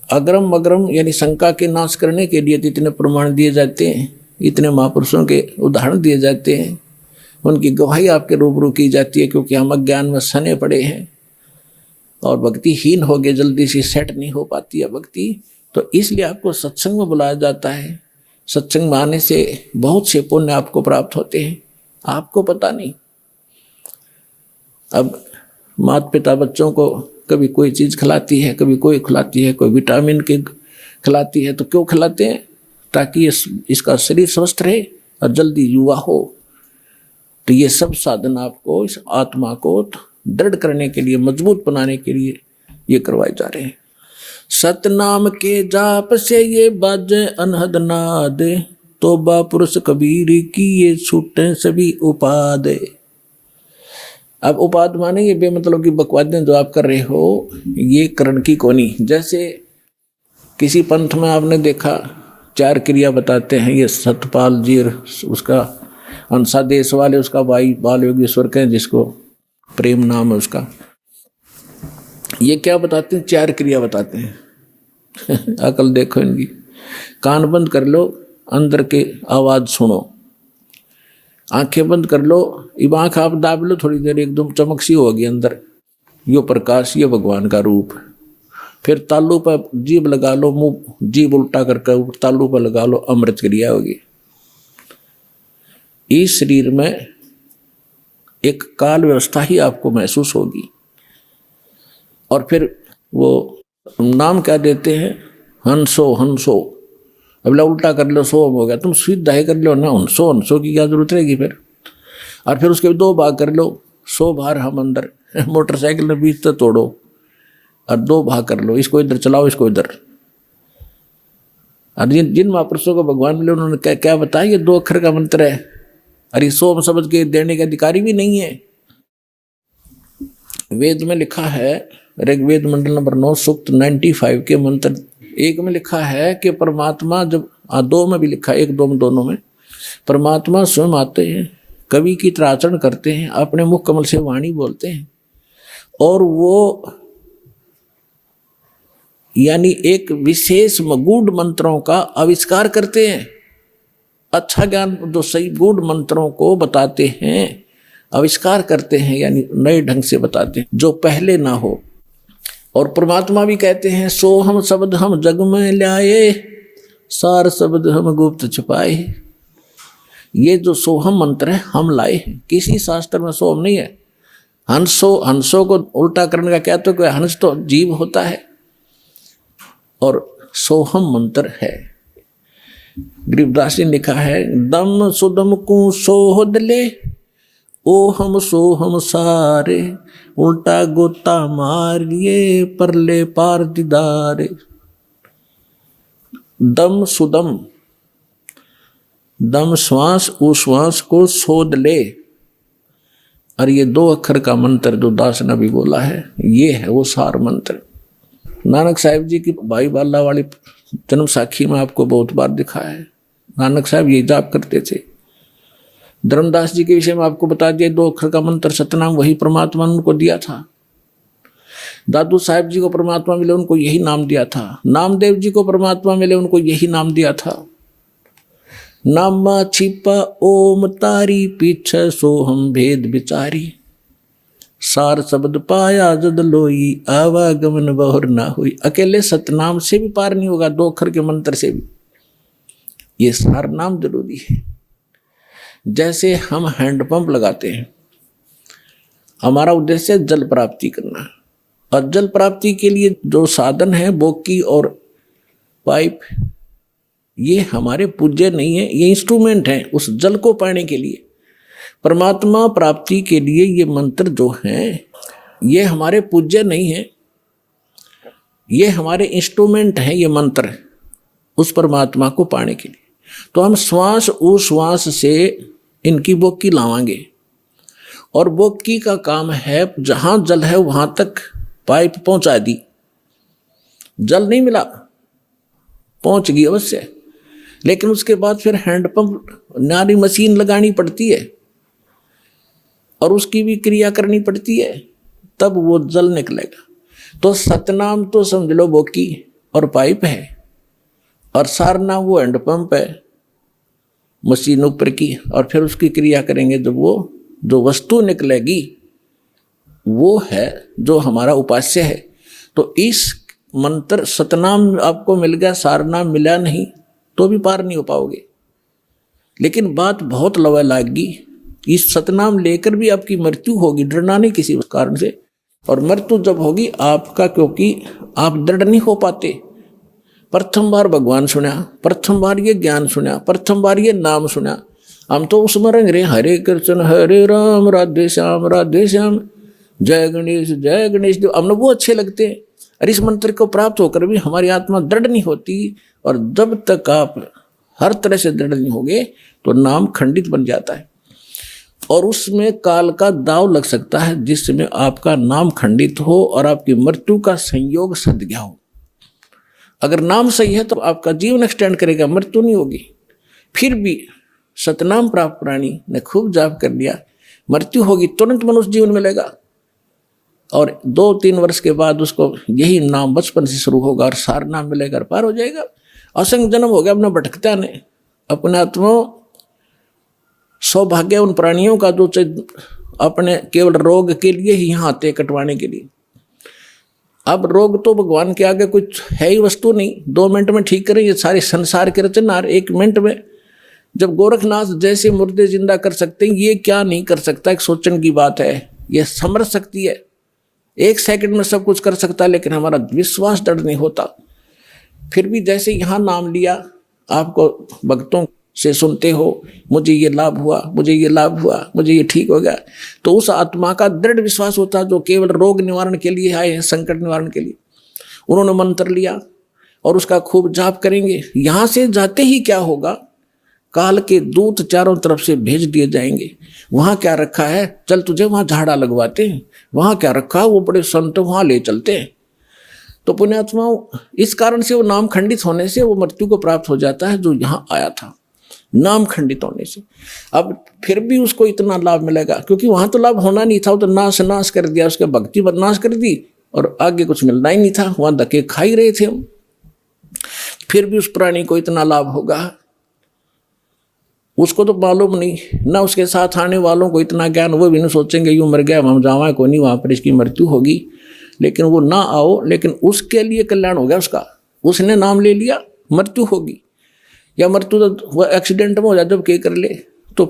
S1: अग्रम अग्रम यानी शंका के नाश करने के लिए इतने प्रमाण दिए जाते हैं, इतने महापुरुषों के उदाहरण दिए जाते हैं, उनकी गवाही आपके रूबरू की जाती है, क्योंकि हम अज्ञान में सने पड़े हैं और भक्तिहीन हो गए, जल्दी से सेट नहीं हो पाती है भक्ति। तो इसलिए आपको सत्संग में बुलाया जाता है। सत्संग में आने से बहुत से पुण्य आपको प्राप्त होते हैं, आपको पता नहीं। अब माता पिता बच्चों को कभी कोई चीज़ खिलाती है, कभी कोई खिलाती है, कोई विटामिन के खिलाती है, तो क्यों खिलाते हैं? ताकि इसका शरीर स्वस्थ रहे और जल्दी युवा हो। तो ये सब साधन आपको इस आत्मा को दृढ़ करने के लिए, मजबूत बनाने के लिए ये करवाए जा रहे हैं। सतनाम के जाप से ये बाजे अनहद नाद, तोबा पुरुष कबीर की ये छूटे सभी उपाद। अब उपाद माने ये बेमतलब की बकवादें जो आप कर रहे हो, ये करण की कोनी। जैसे किसी पंथ में आपने देखा 4 क्रिया बताते हैं, ये सतपाल जी उसका अंसा देश वाले उसका भाई बाल योगेश्वर कहें, जिसको प्रेम नाम है उसका, ये क्या बताते हैं? 4 क्रिया बताते हैं। अकल देखो इनकी। कान बंद कर लो, अंदर के आवाज सुनो, आंखें बंद कर लो, अब आंख आप दाब लो थोड़ी देर, एकदम चमक सी होगी अंदर, यो प्रकाश, ये भगवान का रूप। फिर तालू पर जीभ लगा लो, मुंह जीभ उल्टा करके तालू पर लगा लो, अमृत क्रिया होगी। इस शरीर में एक काल व्यवस्था ही आपको महसूस होगी। और फिर वो नाम क्या देते हैं? हंसो हंसो। अब उल्टा कर लो, सो हो गया, तुम सीधा ही कर लो ना, हंसो हंसो की क्या जरूरत रहेगी फिर। और फिर उसके 2 भाग कर लो, 100 बार हम अंदर, मोटरसाइकिल में बीच तक तोड़ो और 2 भाग कर लो, इसको इधर चलाओ, इसको इधर। और जिन महापुरुषों को भगवान मिले उन्होंने क्या बताया? ये 2 अक्षर का मंत्र है। अरे 100 शब्द के देने के अधिकारी भी नहीं है। वेद में लिखा है, ऋग्वेद मंडल नंबर 9 सूक्त 95 के मंत्र 1 में लिखा है कि परमात्मा जब 2 में भी लिखा है, 1 2 में दोनों में, परमात्मा स्वयं आते हैं, कवि की तरह आचरण करते हैं, अपने मुख कमल से वाणी बोलते हैं, और वो यानी एक विशेष गूढ़ मंत्रों का आविष्कार करते हैं। अच्छा ज्ञान जो सही गूढ़ मंत्रों को बताते हैं, आविष्कार करते हैं, यानी नए ढंग से बताते हैं जो पहले ना हो। और परमात्मा भी कहते हैं, सो हम शब्द हम जग में लाए, सार शब्द हम गुप्त छुपाए। ये जो सोहम मंत्र है हम लाए हैं, किसी शास्त्र में सोहम नहीं है। हंसों को उल्टा करने का क्या, तो कोई हंस तो जीव होता है और सोहम मंत्र है। गरीबदास जी ने लिखा है, दम सुदम को सोहद ले, ओ हम सो हम सारे, उल्टा गोता मारिए परले पार दीदारे। दम सुदम, दम श्वास, उस श्वास को सोध ले। और ये 2 अक्षर का मंत्र जो दास ने भी बोला है, ये है वो सार मंत्र। नानक साहिब जी की भाई बाला वाली जन्म साखी में आपको बहुत बार दिखा है, नानक साहब ये जाप करते थे। धर्मदास जी के विषय में आपको बता दिया, 2 अक्षर का मंत्र सतनाम वही परमात्मा ने उनको दिया था। दादू साहिब जी को परमात्मा मिले, उनको यही नाम दिया था। नामदेव जी को परमात्मा मिले, उनको यही नाम दिया था। नामा छिपा ओम तारी, पीछे सो हम भेद विचारी, सार शब्द पाया जद लोई, आवागमन बहुर ना हुई। अकेले सतनाम से भी पार नहीं होगा, 2 अक्षर के मंत्र से भी। ये सार नाम जरूरी है। जैसे हम हैंडपंप लगाते हैं, हमारा उद्देश्य जल प्राप्ति करना, और जल प्राप्ति के लिए जो साधन है बोकी और पाइप, ये हमारे पूज्य नहीं है, ये इंस्ट्रूमेंट है उस जल को पाने के लिए, परमात्मा प्राप्ति के लिए। ये मंत्र जो हैं ये हमारे पूज्य नहीं है, ये हमारे इंस्ट्रूमेंट हैं, ये मंत्र उस परमात्मा को पाने के लिए। तो हम श्वास उश्वास से इनकी बोकी लावांगे, और बोकी का काम है जहां जल है वहां तक पाइप पहुंचा दी। जल नहीं मिला, पहुंच गई अवश्य, लेकिन उसके बाद फिर हैंडपंप नारी मशीन लगानी पड़ती है और उसकी भी क्रिया करनी पड़ती है, तब वो जल निकलेगा। तो सतनाम तो समझ लो बोकी और पाइप है, और सारनाम वो हैंडपंप है मशीन ऊपर की, और फिर उसकी क्रिया करेंगे जब वो जो वस्तु निकलेगी वो है जो हमारा उपास्य है। तो इस मंत्र सतनाम आपको मिल गया, सारनाम मिला नहीं तो भी पार नहीं हो पाओगे। लेकिन बात बहुत लवा लागी, इस सतनाम लेकर भी आपकी मृत्यु होगी, डरना नहीं किसी कारण से। और मृत्यु जब होगी आपका, क्योंकि आप दृढ़ नहीं हो पाते। प्रथम बार भगवान सुना, प्रथम बार ये ज्ञान सुना, प्रथम बार ये नाम सुना, हम तो उसमें रंग रहे हरे कृष्ण हरे राम राधे श्याम जय गणेश देव, हमने वो अच्छे लगते हैं। और इस मंत्र को प्राप्त होकर भी हमारी आत्मा दृढ़ नहीं होती, और जब तक आप हर तरह से दृढ़ नहीं होगे तो नाम खंडित बन जाता है, और उसमें काल का दाव लग सकता है जिसमें आपका नाम खंडित हो और आपकी मृत्यु का संयोग सद गया हो। अगर नाम सही है तो आपका जीवन एक्सटेंड करेगा, मृत्यु नहीं होगी। फिर भी सतनाम प्राप्त प्राणी ने खूब जाप कर लिया, मृत्यु होगी तुरंत मनुष्य जीवन मिलेगा, और 2-3 वर्ष के बाद उसको यही नाम बचपन से शुरू होगा और सार नाम मिलेगा, पार हो जाएगा। असंग जन्म हो गया अपना भटकता ने अपने आत्मा। सौभाग्य उन प्राणियों का जो अपने केवल रोग के लिए ही यहाँ आते कटवाने के लिए। अब रोग तो भगवान के आगे कुछ है ही वस्तु नहीं, 2 मिनट में ठीक करें ये सारे संसार के रचनहार 1 मिनट में। जब गोरखनाथ जैसे मुर्दे जिंदा कर सकते हैं, ये क्या नहीं कर सकता, एक सोचने की बात है। ये समझ सकती है, 1 सेकंड में सब कुछ कर सकता है, लेकिन हमारा विश्वास दृढ़ नहीं होता। फिर भी जैसे यहाँ नाम लिया, आपको भक्तों से सुनते हो मुझे ये लाभ हुआ, मुझे ये लाभ हुआ, मुझे ये ठीक हो गया, तो उस आत्मा का दृढ़ विश्वास होता है जो केवल रोग निवारण के लिए आए हैं, संकट निवारण के लिए। उन्होंने मंत्र लिया और उसका खूब जाप करेंगे। यहाँ से जाते ही क्या होगा, काल के दूत चारों तरफ से भेज दिए जाएंगे। वहाँ क्या रखा है, चल तुझे वहाँ झाड़ा लगवाते हैं, वहाँ क्या रखा है, वो बड़े संत वहाँ ले चलते हैं। तो पुण्यात्माओं, इस कारण से वो नाम खंडित होने से वो मृत्यु को प्राप्त हो जाता है जो यहाँ आया था, नाम खंडित होने से। अब फिर भी उसको इतना लाभ मिलेगा, क्योंकि वहाँ तो लाभ होना नहीं था, वो तो नाश कर दिया, उसके भक्ति पर नाश कर दी और आगे कुछ मिलना ही नहीं था, वहाँ धक्के खा ही रहे थे हम। फिर भी उस प्राणी को इतना लाभ होगा, उसको तो मालूम नहीं ना, उसके साथ आने वालों को इतना ज्ञान, वो भी नहीं सोचेंगे यूँ मर गया हम जावा को नहीं, वहाँ पर इसकी मृत्यु होगी, लेकिन वो ना आओ, लेकिन उसके लिए कल्याण हो गया उसका। उसने नाम ले लिया, मृत्यु होगी, या मृत्यु तो वो एक्सीडेंट में हो जाए जब के कर ले, तो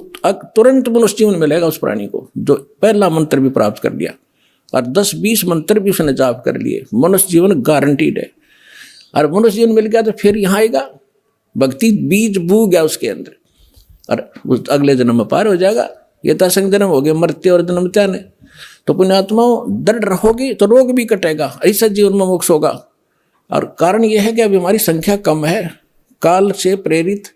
S1: तुरंत मनुष्य जीवन मिलेगा उस प्राणी को जो पहला मंत्र भी प्राप्त कर लिया और 10-20 मंत्र भी उसने जाप कर लिए। मनुष्य जीवन गारंटीड है। और मनुष्य जीवन मिल गया तो फिर यहाँ आएगा, भक्ति बीज बू गया उसके अंदर, और उस अगले जन्म में पार हो जाएगा। ये तो असंग जन्म हो गए, मरते और जन्म त्यान है। तो पुण्यात्माओं, दृढ़ रहोगे तो रोग भी कटेगा, ऐसा जीवन में मोक्ष होगा। और कारण यह है कि अभी हमारी संख्या कम है, काल से प्रेरित,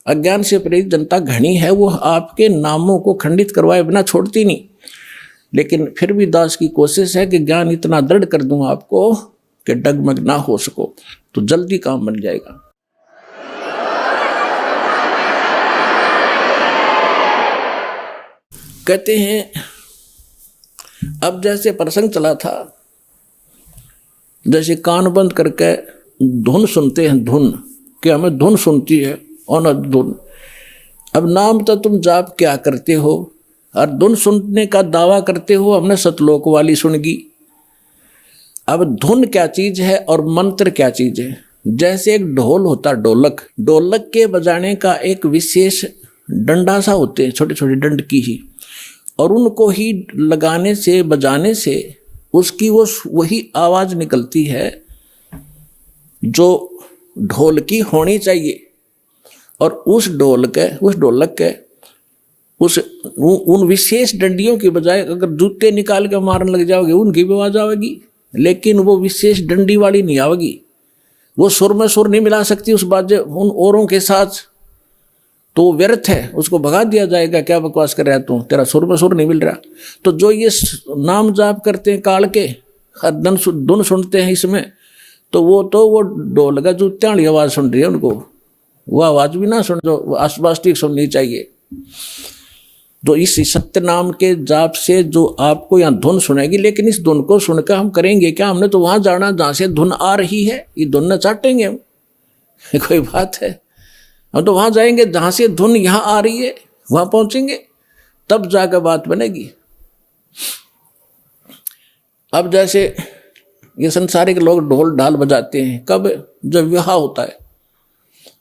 S1: अज्ञान से प्रेरित जनता घनी है, वो आपके नामों को खंडित करवाए बिना छोड़ती नहीं। लेकिन फिर भी दास की कोशिश है कि ज्ञान इतना दृढ़ कर दूं आपको कि डगमग ना हो सको, तो जल्दी काम बन जाएगा। कहते हैं अब जैसे प्रसंग चला था, जैसे कान बंद करके धुन सुनते हैं, धुन कि हमें धुन सुनती है और धुन। अब नाम तो तुम जाप क्या करते हो और धुन सुनने का दावा करते हो, हमने सतलोक वाली सुनगी। अब धुन क्या चीज है और मंत्र क्या चीज है। जैसे एक ढोल होता, ढोलक, ढोलक के बजाने का एक विशेष डंडा सा होते हैं, छोटे छोटे डंड की ही, और उनको ही लगाने से, बजाने से उसकी वो वही आवाज निकलती है जो ढोल की होनी चाहिए। और उस ढोलक के उन विशेष डंडियों की बजाय अगर जूते निकाल के मारने लग जाओगे उनकी भी आवाज आवेगी, लेकिन वो विशेष डंडी वाली नहीं आवेगी। वो सुर में सुर नहीं मिला सकती उस बाजे उन औरों के साथ, तो व्यर्थ है, उसको भगा दिया जाएगा। क्या बकवास कर रहा है तू, तेरा सुर में सुर नहीं मिल रहा। तो जो ये नाम जाप करते हैं काल के, धुन सुनते हैं इसमें, तो वो ढोल का जूत्या वाली आवाज सुन रही है उनको, वो आवाज भी ना सुन जो आसपास ठीक सुननी चाहिए। तो इस सत्य नाम के जाप से जो आपको यहाँ धुन सुनेगी, लेकिन इस धुन को सुनकर हम करेंगे क्या? हमने तो वहां जाना जहां से धुन आ रही है, ये धुन न चाटेंगे हम कोई बात है? हम तो वहां जाएंगे जहां से धुन यहाँ आ रही है, वहां पहुंचेंगे, तब जाकर बात बनेगी। अब जैसे ये संसारिक लोग ढोल ढाल बजाते हैं, कब? जब विवाह होता है।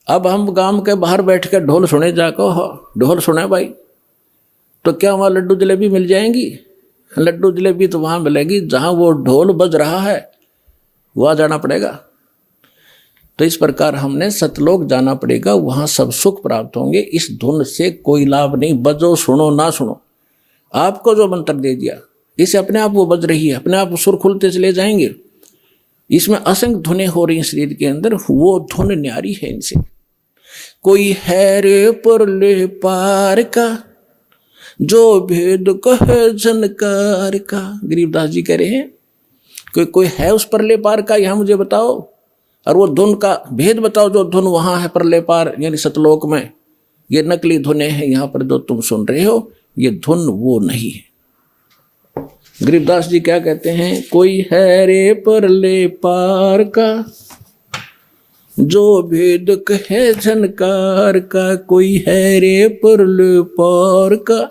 S1: अब हम गांव के बाहर बैठ कर ढोल सुने जाकर, ढोल सुने भाई, तो क्या वहाँ लड्डू जलेबी मिल जाएंगी? लड्डू जलेबी तो वहाँ मिलेगी जहाँ वो ढोल बज रहा है, वहाँ जाना पड़ेगा। तो इस प्रकार हमने सतलोक जाना पड़ेगा, वहाँ सब सुख प्राप्त होंगे। इस धुन से कोई लाभ नहीं, बजो सुनो ना सुनो। आपको जो मंत्र दे दिया, इसे अपने आप वो बज रही है, अपने आप सुर खुलते चले जाएंगे। इसमें असंख्य धुनें हो रही हैं शरीर के अंदर, वो धुन न्यारी है इनसे। कोई है रे परले पार का, जो भेद कहे झनकार का। गरीबदास जी कह रहे हैं कोई है उस परले पार का, यहां मुझे बताओ, और वो धुन का भेद बताओ, जो धुन वहां है परले पार यानी सतलोक में। ये नकली धुनें हैं, यहां पर जो तुम सुन रहे हो ये धुन वो नहीं है। गरीबदास जी क्या कहते हैं? कोई है रे परले पार का, जो भेद कहे झनकार का। कोई है रे परले पार का,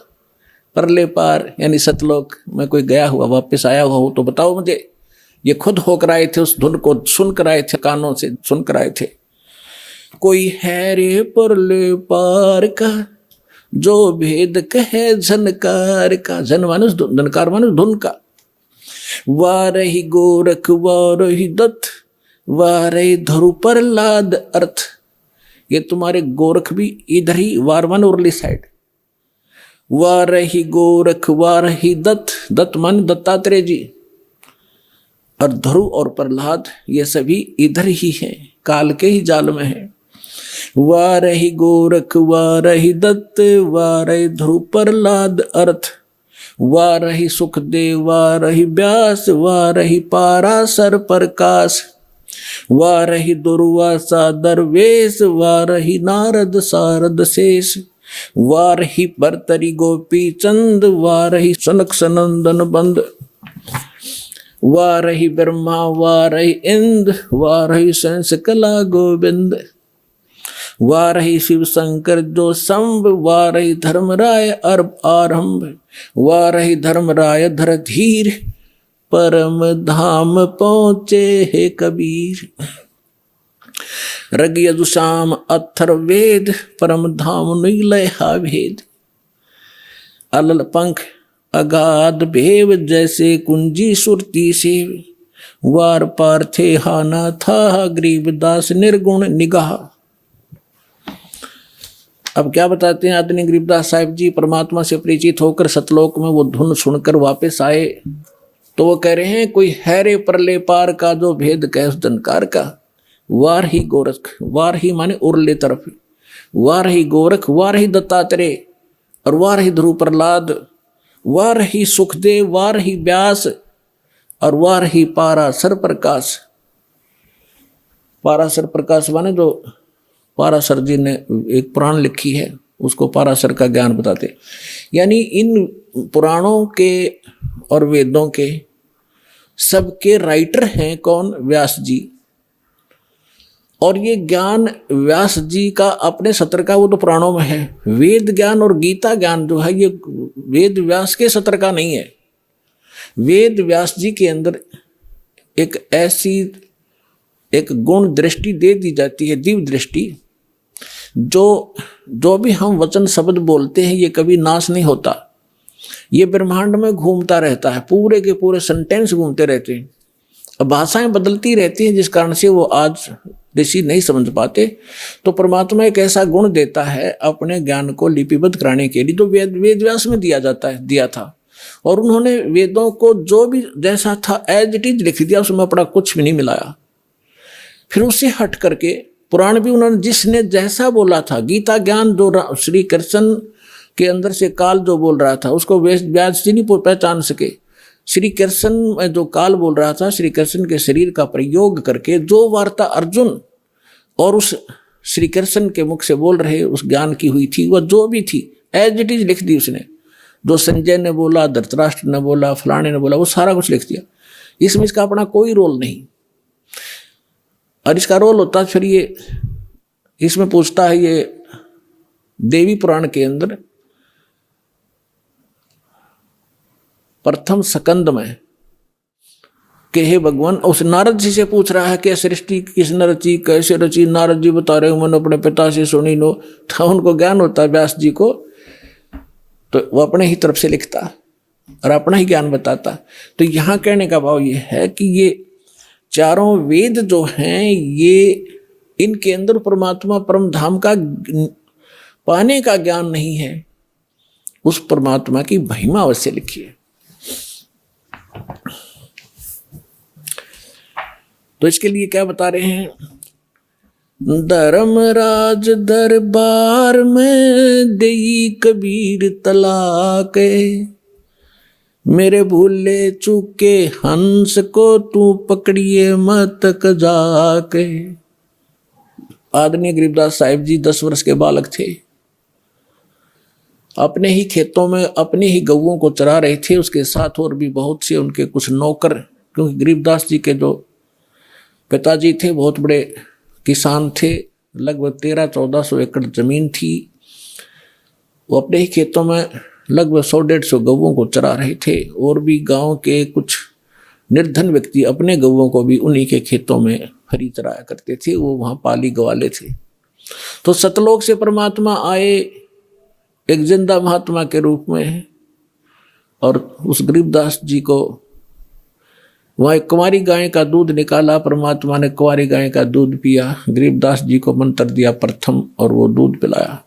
S1: परले पार यानी सतलोक में कोई गया हुआ वापस आया हुआ हो तो बताओ मुझे। ये खुद होकर आए थे, उस धुन को सुनकर आए थे, कानों से सुनकर आए थे। कोई है रे परले पार का, जो भेद कहे झनकार का। झन मानुष, झनकार मानुष धुन का। वारही गोरख वारही दत्त, वारही धरु प्रहलाद अर्थ। ये तुम्हारे गोरख भी इधर ही, वारवन उर्ली साइड। वारही गोरख वारही दत्त, दत्त मान दत्तात्रेय जी, और ध्रुव और प्रहलाद ये सभी इधर ही हैं, काल के ही जाल में हैं। वारही गोरख वारही दत्त, वारही ध्रुव प्रहलाद अर्थ। वारही सुखदेव वारही व्यास, वारही पाराशर प्रकाश। वारही दुर्वासा दरवेश, वारही नारद सारद शेष। वारही भर्तरी गोपी चंद, वारही सनक सनंदन बंद। वारही ब्रह्मा वारही इंद्र, वारही संस कला गोविंद। वारही शिव शंकर जो संभ, वारही धर्मराय अर्भ आरंभ। वारही धर्मराय धर धीर, परम धाम पहुँचे हे कबीर। रग यजुषाम अथर वेद, परम धाम नीलय हा भेद। अलल पंख अगाध भेव, जैसे कुंजी सुरती सेव। वार पार थे हाना था, गरीबदास निर्गुण निगाह। अब क्या बताते हैं आदरणीय गरीबदास साहिब जी? परमात्मा से परिचित होकर सतलोक में वो धुन सुनकर वापस आए, तो वो कह रहे हैं कोई है रे परले पार का, जो भेद कहे उस जनकार का। वार ही गोरख, वार ही माने उरले तरफ, वार ही गोरख, वार ही दत्तात्रेय, और वार ही ध्रुव प्रहलाद, वार ही सुखदेव, वार ही व्यास, और वार ही पाराशर प्रकाश। पाराशर प्रकाश माने जो पाराशर जी ने एक पुराण लिखी है, उसको पाराशर का ज्ञान बताते। यानी इन पुराणों के और वेदों के सबके राइटर हैं कौन? व्यास जी। और ये ज्ञान व्यास जी का अपने सत्र का, वो तो पुराणों में है। वेद ज्ञान और गीता ज्ञान जो है, ये वेद व्यास के सत्र का नहीं है। वेद व्यास जी के अंदर एक ऐसी एक गुण दृष्टि दे दी जाती है, दिव्य दृष्टि, जो भी हम वचन शब्द बोलते हैं ये कभी नाश नहीं होता। ये ब्रह्मांड में घूमता रहता है, पूरे के पूरे सेंटेंस घूमते रहते हैं। अब भाषाएं बदलती रहती हैं, जिस कारण से वो आज ऋषि नहीं समझ पाते, तो परमात्मा एक ऐसा गुण देता है अपने ज्ञान को लिपिबद्ध कराने के लिए, जो वेद व्यास में दिया था। और उन्होंने वेदों को जो भी जैसा था एज इट इज लिख दिया, उसमें अपना कुछ भी नहीं मिलाया। फिर उससे हट करके पुराण भी उन्होंने जिसने जैसा बोला था, गीता ज्ञान जो श्री कृष्ण के अंदर से काल जो बोल रहा था उसको व्यास जी नहीं पहचान सके। श्री कृष्ण में जो काल बोल रहा था, श्री कृष्ण के शरीर का प्रयोग करके जो वार्ता अर्जुन और उस श्री कृष्ण के मुख से बोल रहे उस ज्ञान की हुई थी, वह जो भी थी एज इट इज लिख दी उसने। जो संजय ने बोला, धृतराष्ट्र ने बोला, फलाने ने बोला, वो सारा कुछ लिख दिया। इसमें इसका अपना कोई रोल नहीं। और इसका रोल होता फिर ये इसमें पूछता है, ये देवी पुराण के अंदर प्रथम स्कंद में कि हे भगवान, उस नारद जी से पूछ रहा है कि सृष्टि किसने रची, कैसे रची। नारद जी बता रहे मैंने अपने पिता से सुनी नो। तो उनको ज्ञान होता है व्यास जी को, तो वो अपने ही तरफ से लिखता और अपना ही ज्ञान बताता। तो यहाँ कहने का भाव ये है कि ये चारों वेद जो हैं, ये इनके अंदर परमात्मा परम धाम का पाने का ज्ञान नहीं है, उस परमात्मा की महिमा अवश्य लिखी है। तो इसके लिए क्या बता रहे हैं, धर्मराज दरबार में देई कबीर तलाक, मेरे भूले चूके हंस को तू पकड़िए मत जाके। आदरणीय गरीबदास साहिब जी 10 वर्ष के बालक थे, अपने ही खेतों में अपने ही गऊओं को चरा रहे थे। उसके साथ और भी बहुत से उनके कुछ नौकर, क्योंकि गरीबदास जी के जो पिताजी थे बहुत बड़े किसान थे, लगभग 1300-1400 एकड़ जमीन थी। वो अपने ही खेतों में लगभग 100-150 गऊओं को चरा रहे थे। और भी गांव के कुछ निर्धन व्यक्ति अपने गऊओं को भी उन्हीं के खेतों में हरी चराया करते थे, वो वहाँ पाली गवाले थे। तो सतलोक से परमात्मा आए एक जिंदा महात्मा के रूप में, और उस गरीबदास जी को वहाँ एक कुंवारी गाय का दूध निकाला। परमात्मा ने कुंवारी गाय का दूध पिया, गरीबदास जी को मंत्र दिया प्रथम, और वो दूध पिलाया।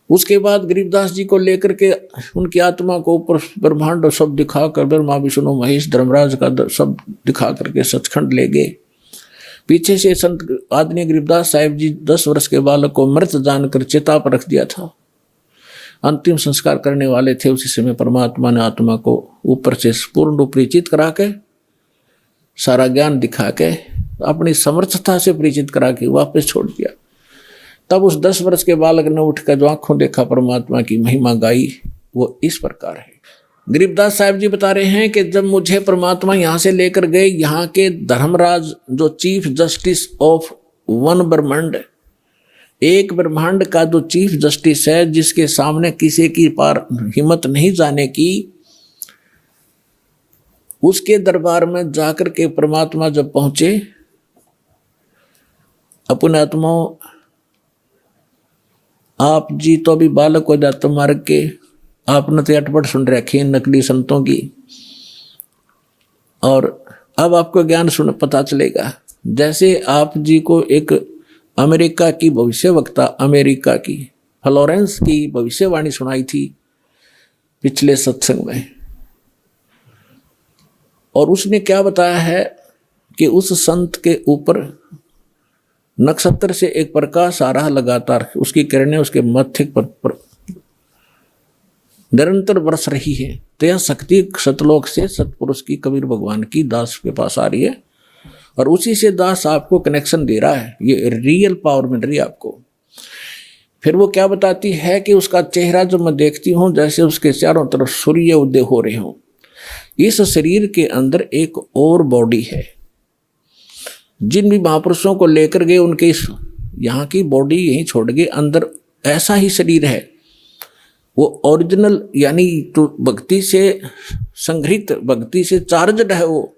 S1: उसके बाद गरीबदास जी को लेकर के उनकी आत्मा को ऊपर ब्रह्मांड सब दिखाकर, ब्रह्मा विष्णु महेश धर्मराज का सब दिखा करके सचखंड ले गए। पीछे से संत आदरणीय गरीबदास साहिब जी 10 वर्ष के बालक को मृत जानकर चिता पर रख दिया था। अंतिम संस्कार करने वाले थे, उसी समय परमात्मा ने आत्मा को ऊपर से पूर्ण रूप परिचित करा के, सारा ज्ञान दिखा के, अपनी समर्थता से परिचित करा के वापस छोड़ दिया। तब उस 10 वर्ष के बालक ने उठकर जो आंखों देखा परमात्मा की महिमा गाई, वो इस प्रकार है। गरीबदास साहिब जी बता रहे हैं कि जब मुझे परमात्मा यहाँ से लेकर गए, यहाँ के धर्मराज जो चीफ जस्टिस ऑफ वन ब्रह्मांड, एक ब्रह्मांड का जो चीफ जस्टिस है, जिसके सामने किसी की पार हिम्मत नहीं जाने की, उसके दरबार में जाकर के परमात्मा जब पहुंचे, अपने आत्मा आप जी तो अभी बालक हो जाते मार्ग के, आपने तो अटपट सुन रखे नकली संतों की, और अब आपको ज्ञान सुन पता चलेगा। जैसे आप जी को एक अमेरिका की भविष्यवक्ता, अमेरिका की फ्लोरेंस की भविष्यवाणी सुनाई थी पिछले सत्संग में, और उसने क्या बताया है कि उस संत के ऊपर नक्षत्र से एक प्रकाश आ रहा लगातार, उसकी किरणें उसके मस्तिष्क पर निरंतर बरस रही है। तो यह शक्ति सतलोक से सतपुरुष की, कबीर भगवान की दास के पास आ रही है, और उसी से दास आपको कनेक्शन दे रहा है। ये रियल पावर मिल रही है आपको। फिर वो क्या बताती है कि उसका चेहरा जब मैं देखती हूँ जैसे उसके चारों तरफ सूर्य उदय हो रहे हों। इस शरीर के अंदर एक और बॉडी है। जिन भी महापुरुषों को लेकर गए उनके इस यहाँ की बॉडी यहीं छोड़ गए, अंदर ऐसा ही शरीर है। वो ओरिजिनल यानी तो भक्ति से संग्रहित, भक्ति से चार्जड है वो।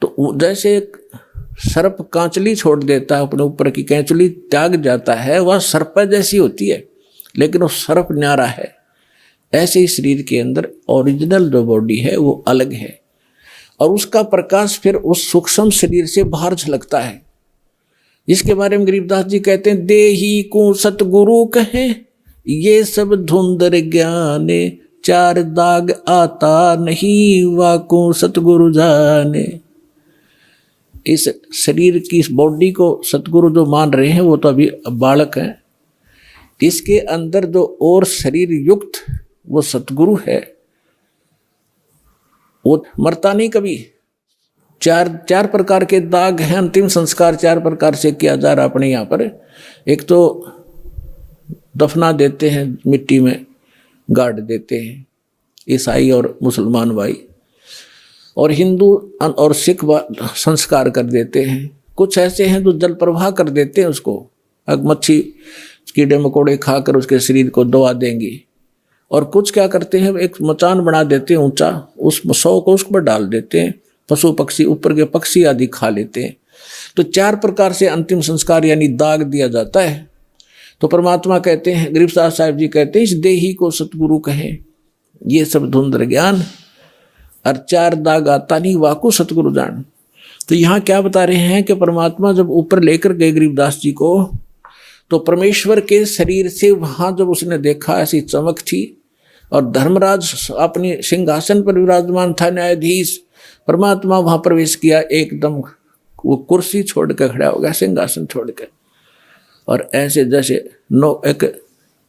S1: तो जैसे एक सर्प कांचली छोड़ देता है, अपने ऊपर की कैंचली त्याग जाता है, वह सर्प जैसी होती है, लेकिन वो सर्प न्यारा है। ऐसे ही शरीर के अंदर ओरिजिनल जो बॉडी है वो अलग है। और उसका प्रकाश फिर उस सूक्ष्म शरीर से बाहर झलकता है। इसके बारे में गरीबदास जी कहते हैं, देही को सतगुरु कहे ये सब धुंधर ज्ञाने, चार दाग आता नहीं वाको सतगुरु जाने। इस शरीर की इस बॉडी को सतगुरु जो मान रहे हैं वो तो अभी बालक है, इसके अंदर जो और शरीर युक्त वो सतगुरु है, वो मरता नहीं कभी। चार प्रकार के दाग हैं, अंतिम संस्कार 4 प्रकार से किया जा रहा अपने यहाँ पर। एक तो दफना देते हैं, मिट्टी में गाड़ देते हैं ईसाई और मुसलमान भाई, और हिंदू और सिख संस्कार कर देते हैं। कुछ ऐसे हैं जो जल प्रवाह कर देते हैं उसको, मच्छी कीड़े मकोड़े खाकर उसके शरीर को दबा देंगे। और कुछ क्या करते हैं, एक मचान बना देते हैं ऊंचा, उस 100 को उस पर डाल देते हैं, पशु पक्षी ऊपर के पक्षी आदि खा लेते हैं। तो 4 प्रकार से अंतिम संस्कार यानी दाग दिया जाता है। तो परमात्मा कहते हैं, गरीबदास साहिब जी कहते हैं, इस देही को सतगुरु कहें ये सब धुंधर ज्ञान, और 4 दाग आता नहीं वाकु सतगुरु जान। तो यहाँ क्या बता रहे हैं कि परमात्मा जब ऊपर लेकर गए गरीबदास जी को, तो परमेश्वर के शरीर से वहाँ जब उसने देखा ऐसी चमक थी, और धर्मराज अपने सिंहासन पर विराजमान था न्यायाधीश, परमात्मा वहाँ प्रवेश किया, एकदम वो कुर्सी छोड़ कर खड़ा हो गया, सिंहासन छोड़कर, और ऐसे जैसे एक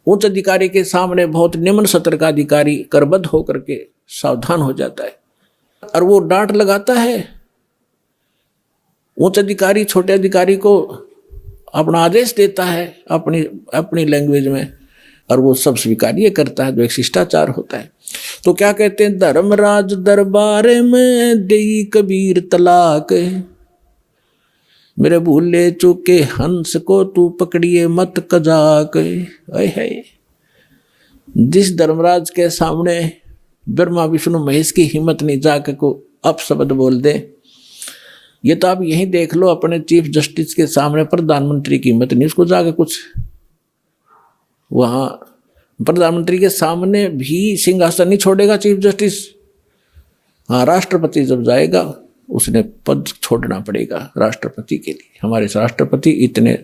S1: उच्च अधिकारी के सामने बहुत निम्न सत्र का अधिकारी करबद्ध होकर के सावधान हो जाता है, और वो डांट लगाता है। उच्च अधिकारी छोटे अधिकारी को अपना आदेश देता है अपनी लैंग्वेज में, और वो सब स्वीकार्य करता है, जो एक शिष्टाचार होता है। तो क्या कहते हैं, धर्मराज दरबार में देई कबीर तलाक, मेरे भूले चूके हंस को तू पकड़िए मत कजाक। है जिस धर्मराज के सामने ब्रह्मा विष्णु महेश की हिम्मत नहीं जाके को अपशब्द बोल दे, ये तो आप यहीं देख लो, अपने चीफ जस्टिस के सामने प्रधानमंत्री की हिम्मत नहीं उसको जाके कुछ, वहाँ प्रधानमंत्री के सामने भी सिंहासन नहीं छोड़ेगा चीफ जस्टिस। हाँ, राष्ट्रपति जब जाएगा उसने पद छोड़ना पड़ेगा राष्ट्रपति के लिए, हमारे राष्ट्रपति इतने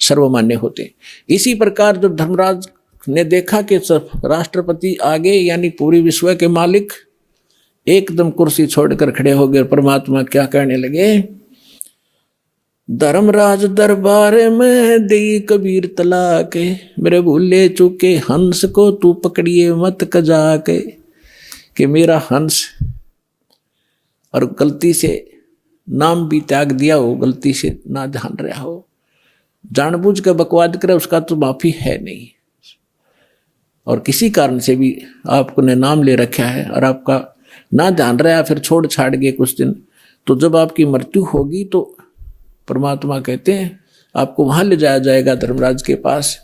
S1: सर्वमान्य होते हैं। इसी प्रकार जब धर्मराज ने देखा कि राष्ट्रपति आगे यानी पूरी विश्व के मालिक एकदम कुर्सी छोड़कर खड़े हो गए, परमात्मा क्या कहने लगे, धर्मराज दरबार में देई कबीर तलाक, मेरे भूले चूके हंस को तू पकड़िए मत कजाके। कि मेरा हंस और गलती से नाम भी त्याग दिया हो, गलती से ना ध्यान रहा हो, जानबूझ कर बकवाद करे, उसका तो माफी है नहीं। और किसी कारण से भी आपने नाम ले रखा है और आपका ना ध्यान रहा, फिर छोड़ छाड़ गए कुछ दिन, तो जब आपकी मृत्यु होगी तो परमात्मा कहते हैं आपको वहाँ ले जाया जाएगा धर्मराज के पास।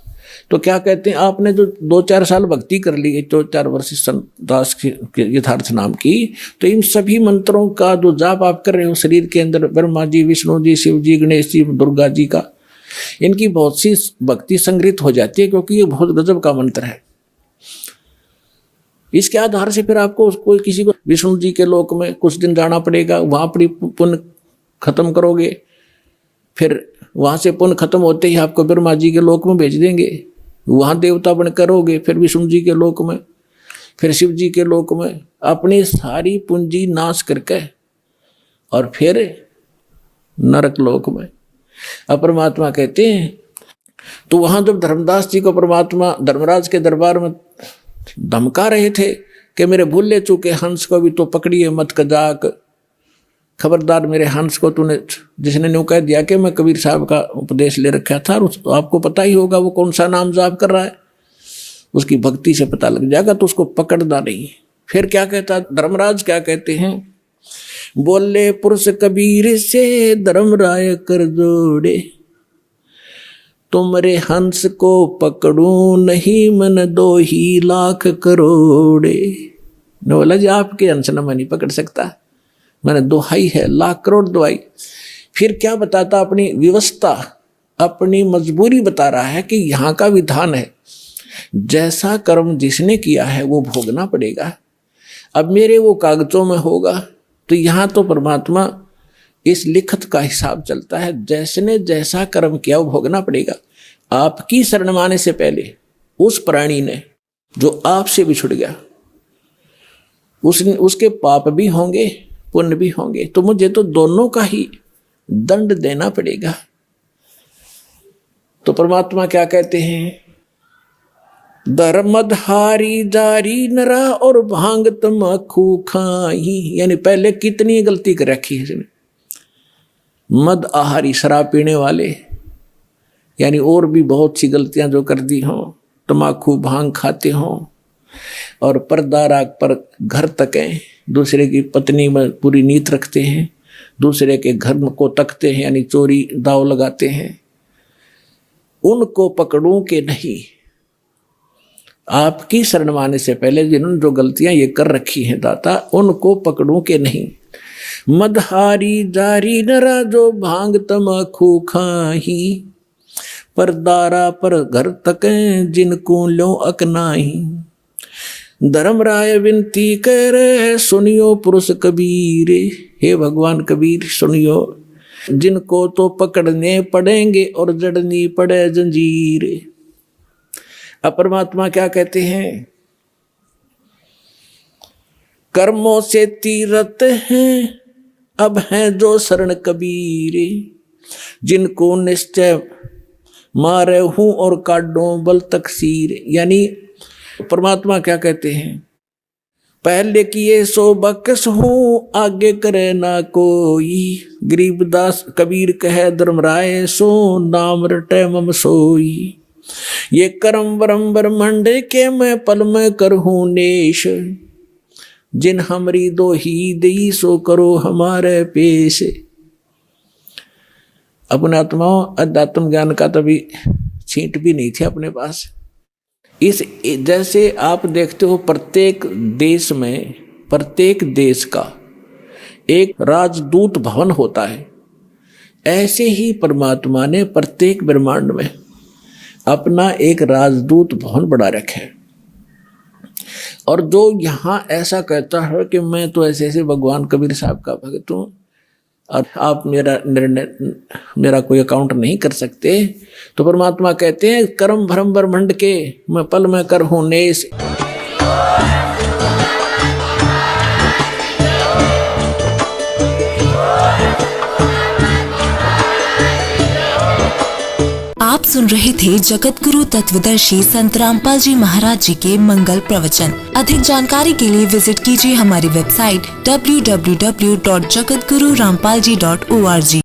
S1: तो क्या कहते हैं, आपने जो 2-4 साल भक्ति कर ली, 2-4 वर्ष संत दास के यथार्थ नाम की, तो इन सभी मंत्रों का जो जाप आप कर रहे हो शरीर के अंदर, ब्रह्मा जी, विष्णु जी, शिव जी, गणेश जी, दुर्गा जी का, इनकी बहुत सी भक्ति संग्रहित हो जाती है, क्योंकि ये बहुत गजब का मंत्र है। इसके आधार से फिर आपको कोई किसी को विष्णु जी के लोक में कुछ दिन जाना पड़ेगा, वहाँ पर पुण्य खत्म करोगे, फिर वहाँ से पुण्य खत्म होते ही आपको ब्रह्मा जी के लोक में भेज देंगे, वहाँ देवता बन करोगे, फिर विष्णु जी के लोक में, फिर शिव जी के लोक में, अपनी सारी पूंजी नाश करके और फिर नरक लोक में। अब परमात्मा कहते हैं, तो वहाँ जब धर्मदास जी को परमात्मा धर्मराज के दरबार में धमका रहे थे कि मेरे भूले चूके हंस को भी तो पकड़िए मत कजाक, खबरदार मेरे हंस को तूने, जिसने न्यू कह दिया कि मैं कबीर साहब का उपदेश ले रखा था, और आपको पता ही होगा वो कौन सा नाम जाप कर रहा है, उसकी भक्ति से पता लग जाएगा, तो उसको पकड़ना नहीं। फिर क्या कहता धर्मराज, क्या कहते हैं, बोले पुरुष कबीर से धर्मराय कर जोड़े, तुमरे हंस को पकड़ू नहीं मन 2 ही लाख करोड़े। ने बोला जी आपके हंस न मैं नहीं पकड़ सकता, मैंने दोहाई है, लाख करोड़ दोहाई। फिर क्या बताता, अपनी व्यवस्था, अपनी मजबूरी बता रहा है कि यहाँ का विधान है, जैसा कर्म जिसने किया है वो भोगना पड़ेगा। अब मेरे वो कागजों में होगा तो यहाँ तो परमात्मा इस लिखत का हिसाब चलता है, जैसे ने जैसा कर्म किया वो भोगना पड़ेगा। आपकी शरण माने से पहले उस प्राणी ने जो आपसे बिछुड़ गया, उसके पाप भी होंगे, पुण्य भी होंगे, तो मुझे तो दोनों का ही दंड देना पड़ेगा। तो परमात्मा क्या कहते हैं, धर्मधारी जारी नरा और भांग तमाकू खाई, यानी पहले कितनी गलती कर रखी है इसने। मद आहारी शराब पीने वाले, यानी और भी बहुत सी गलतियां जो कर दी हों, तमाकू भांग खाते हों, और पर्दा राग पर घर तकें, दूसरे की पत्नी में पूरी नीत रखते हैं, दूसरे के घर को तकते हैं, यानी चोरी दाव लगाते हैं, उनको पकड़ूं के नहीं। आपकी शरण माने से पहले जिन्होंने जो गलतियां ये कर रखी हैं दाता, उनको पकड़ूं के नहीं। मदहारी जारी नरा जो भांग तमाकू खाही, परदारा पर घर तकें जिनको लो अकनाही। धर्मराय विनती करे सुनियो पुरुष कबीर, हे भगवान कबीर सुनियो, जिनको तो पकड़ने पड़ेंगे और जड़नी पड़े जंजीर। अब परमात्मा क्या कहते हैं, कर्मों से तीरथ हैं अब हैं जो शरण कबीर, जिनको निश्चय मारे हूं और काटो बल तकसीर। यानी परमात्मा क्या कहते हैं, पहले किए सो बकस हूं आगे करे ना कोई। गरीबदास कबीर कहे धर्मराय सो नाम रटे मम सोई। ये करम वरम ब्रह्मंड के मैं पल में करहूं नेश, जिन हमरी दो ही दई सो करो हमारे पेश। अपने आत्माओं अध्यात्म ज्ञान का तभी छींट भी नहीं थे अपने पास। इस जैसे आप देखते हो प्रत्येक देश में, प्रत्येक देश का एक राजदूत भवन होता है, ऐसे ही परमात्मा ने प्रत्येक ब्रह्मांड में अपना एक राजदूत भवन बना रखा है। और जो यहाँ ऐसा कहता है कि मैं तो ऐसे ऐसे भगवान कबीर साहब का भक्त हूँ और आप मेरा कोई अकाउंट नहीं कर सकते, तो परमात्मा कहते हैं कर्म भरम ब्रह्मंड के मैं पल में कर हूं नेश।
S2: आप सुन रहे थे जगत गुरु तत्वदर्शी संत रामपाल जी महाराज जी के मंगल प्रवचन। अधिक जानकारी के लिए विजिट कीजिए हमारी वेबसाइट www.jagatgururampalji.org।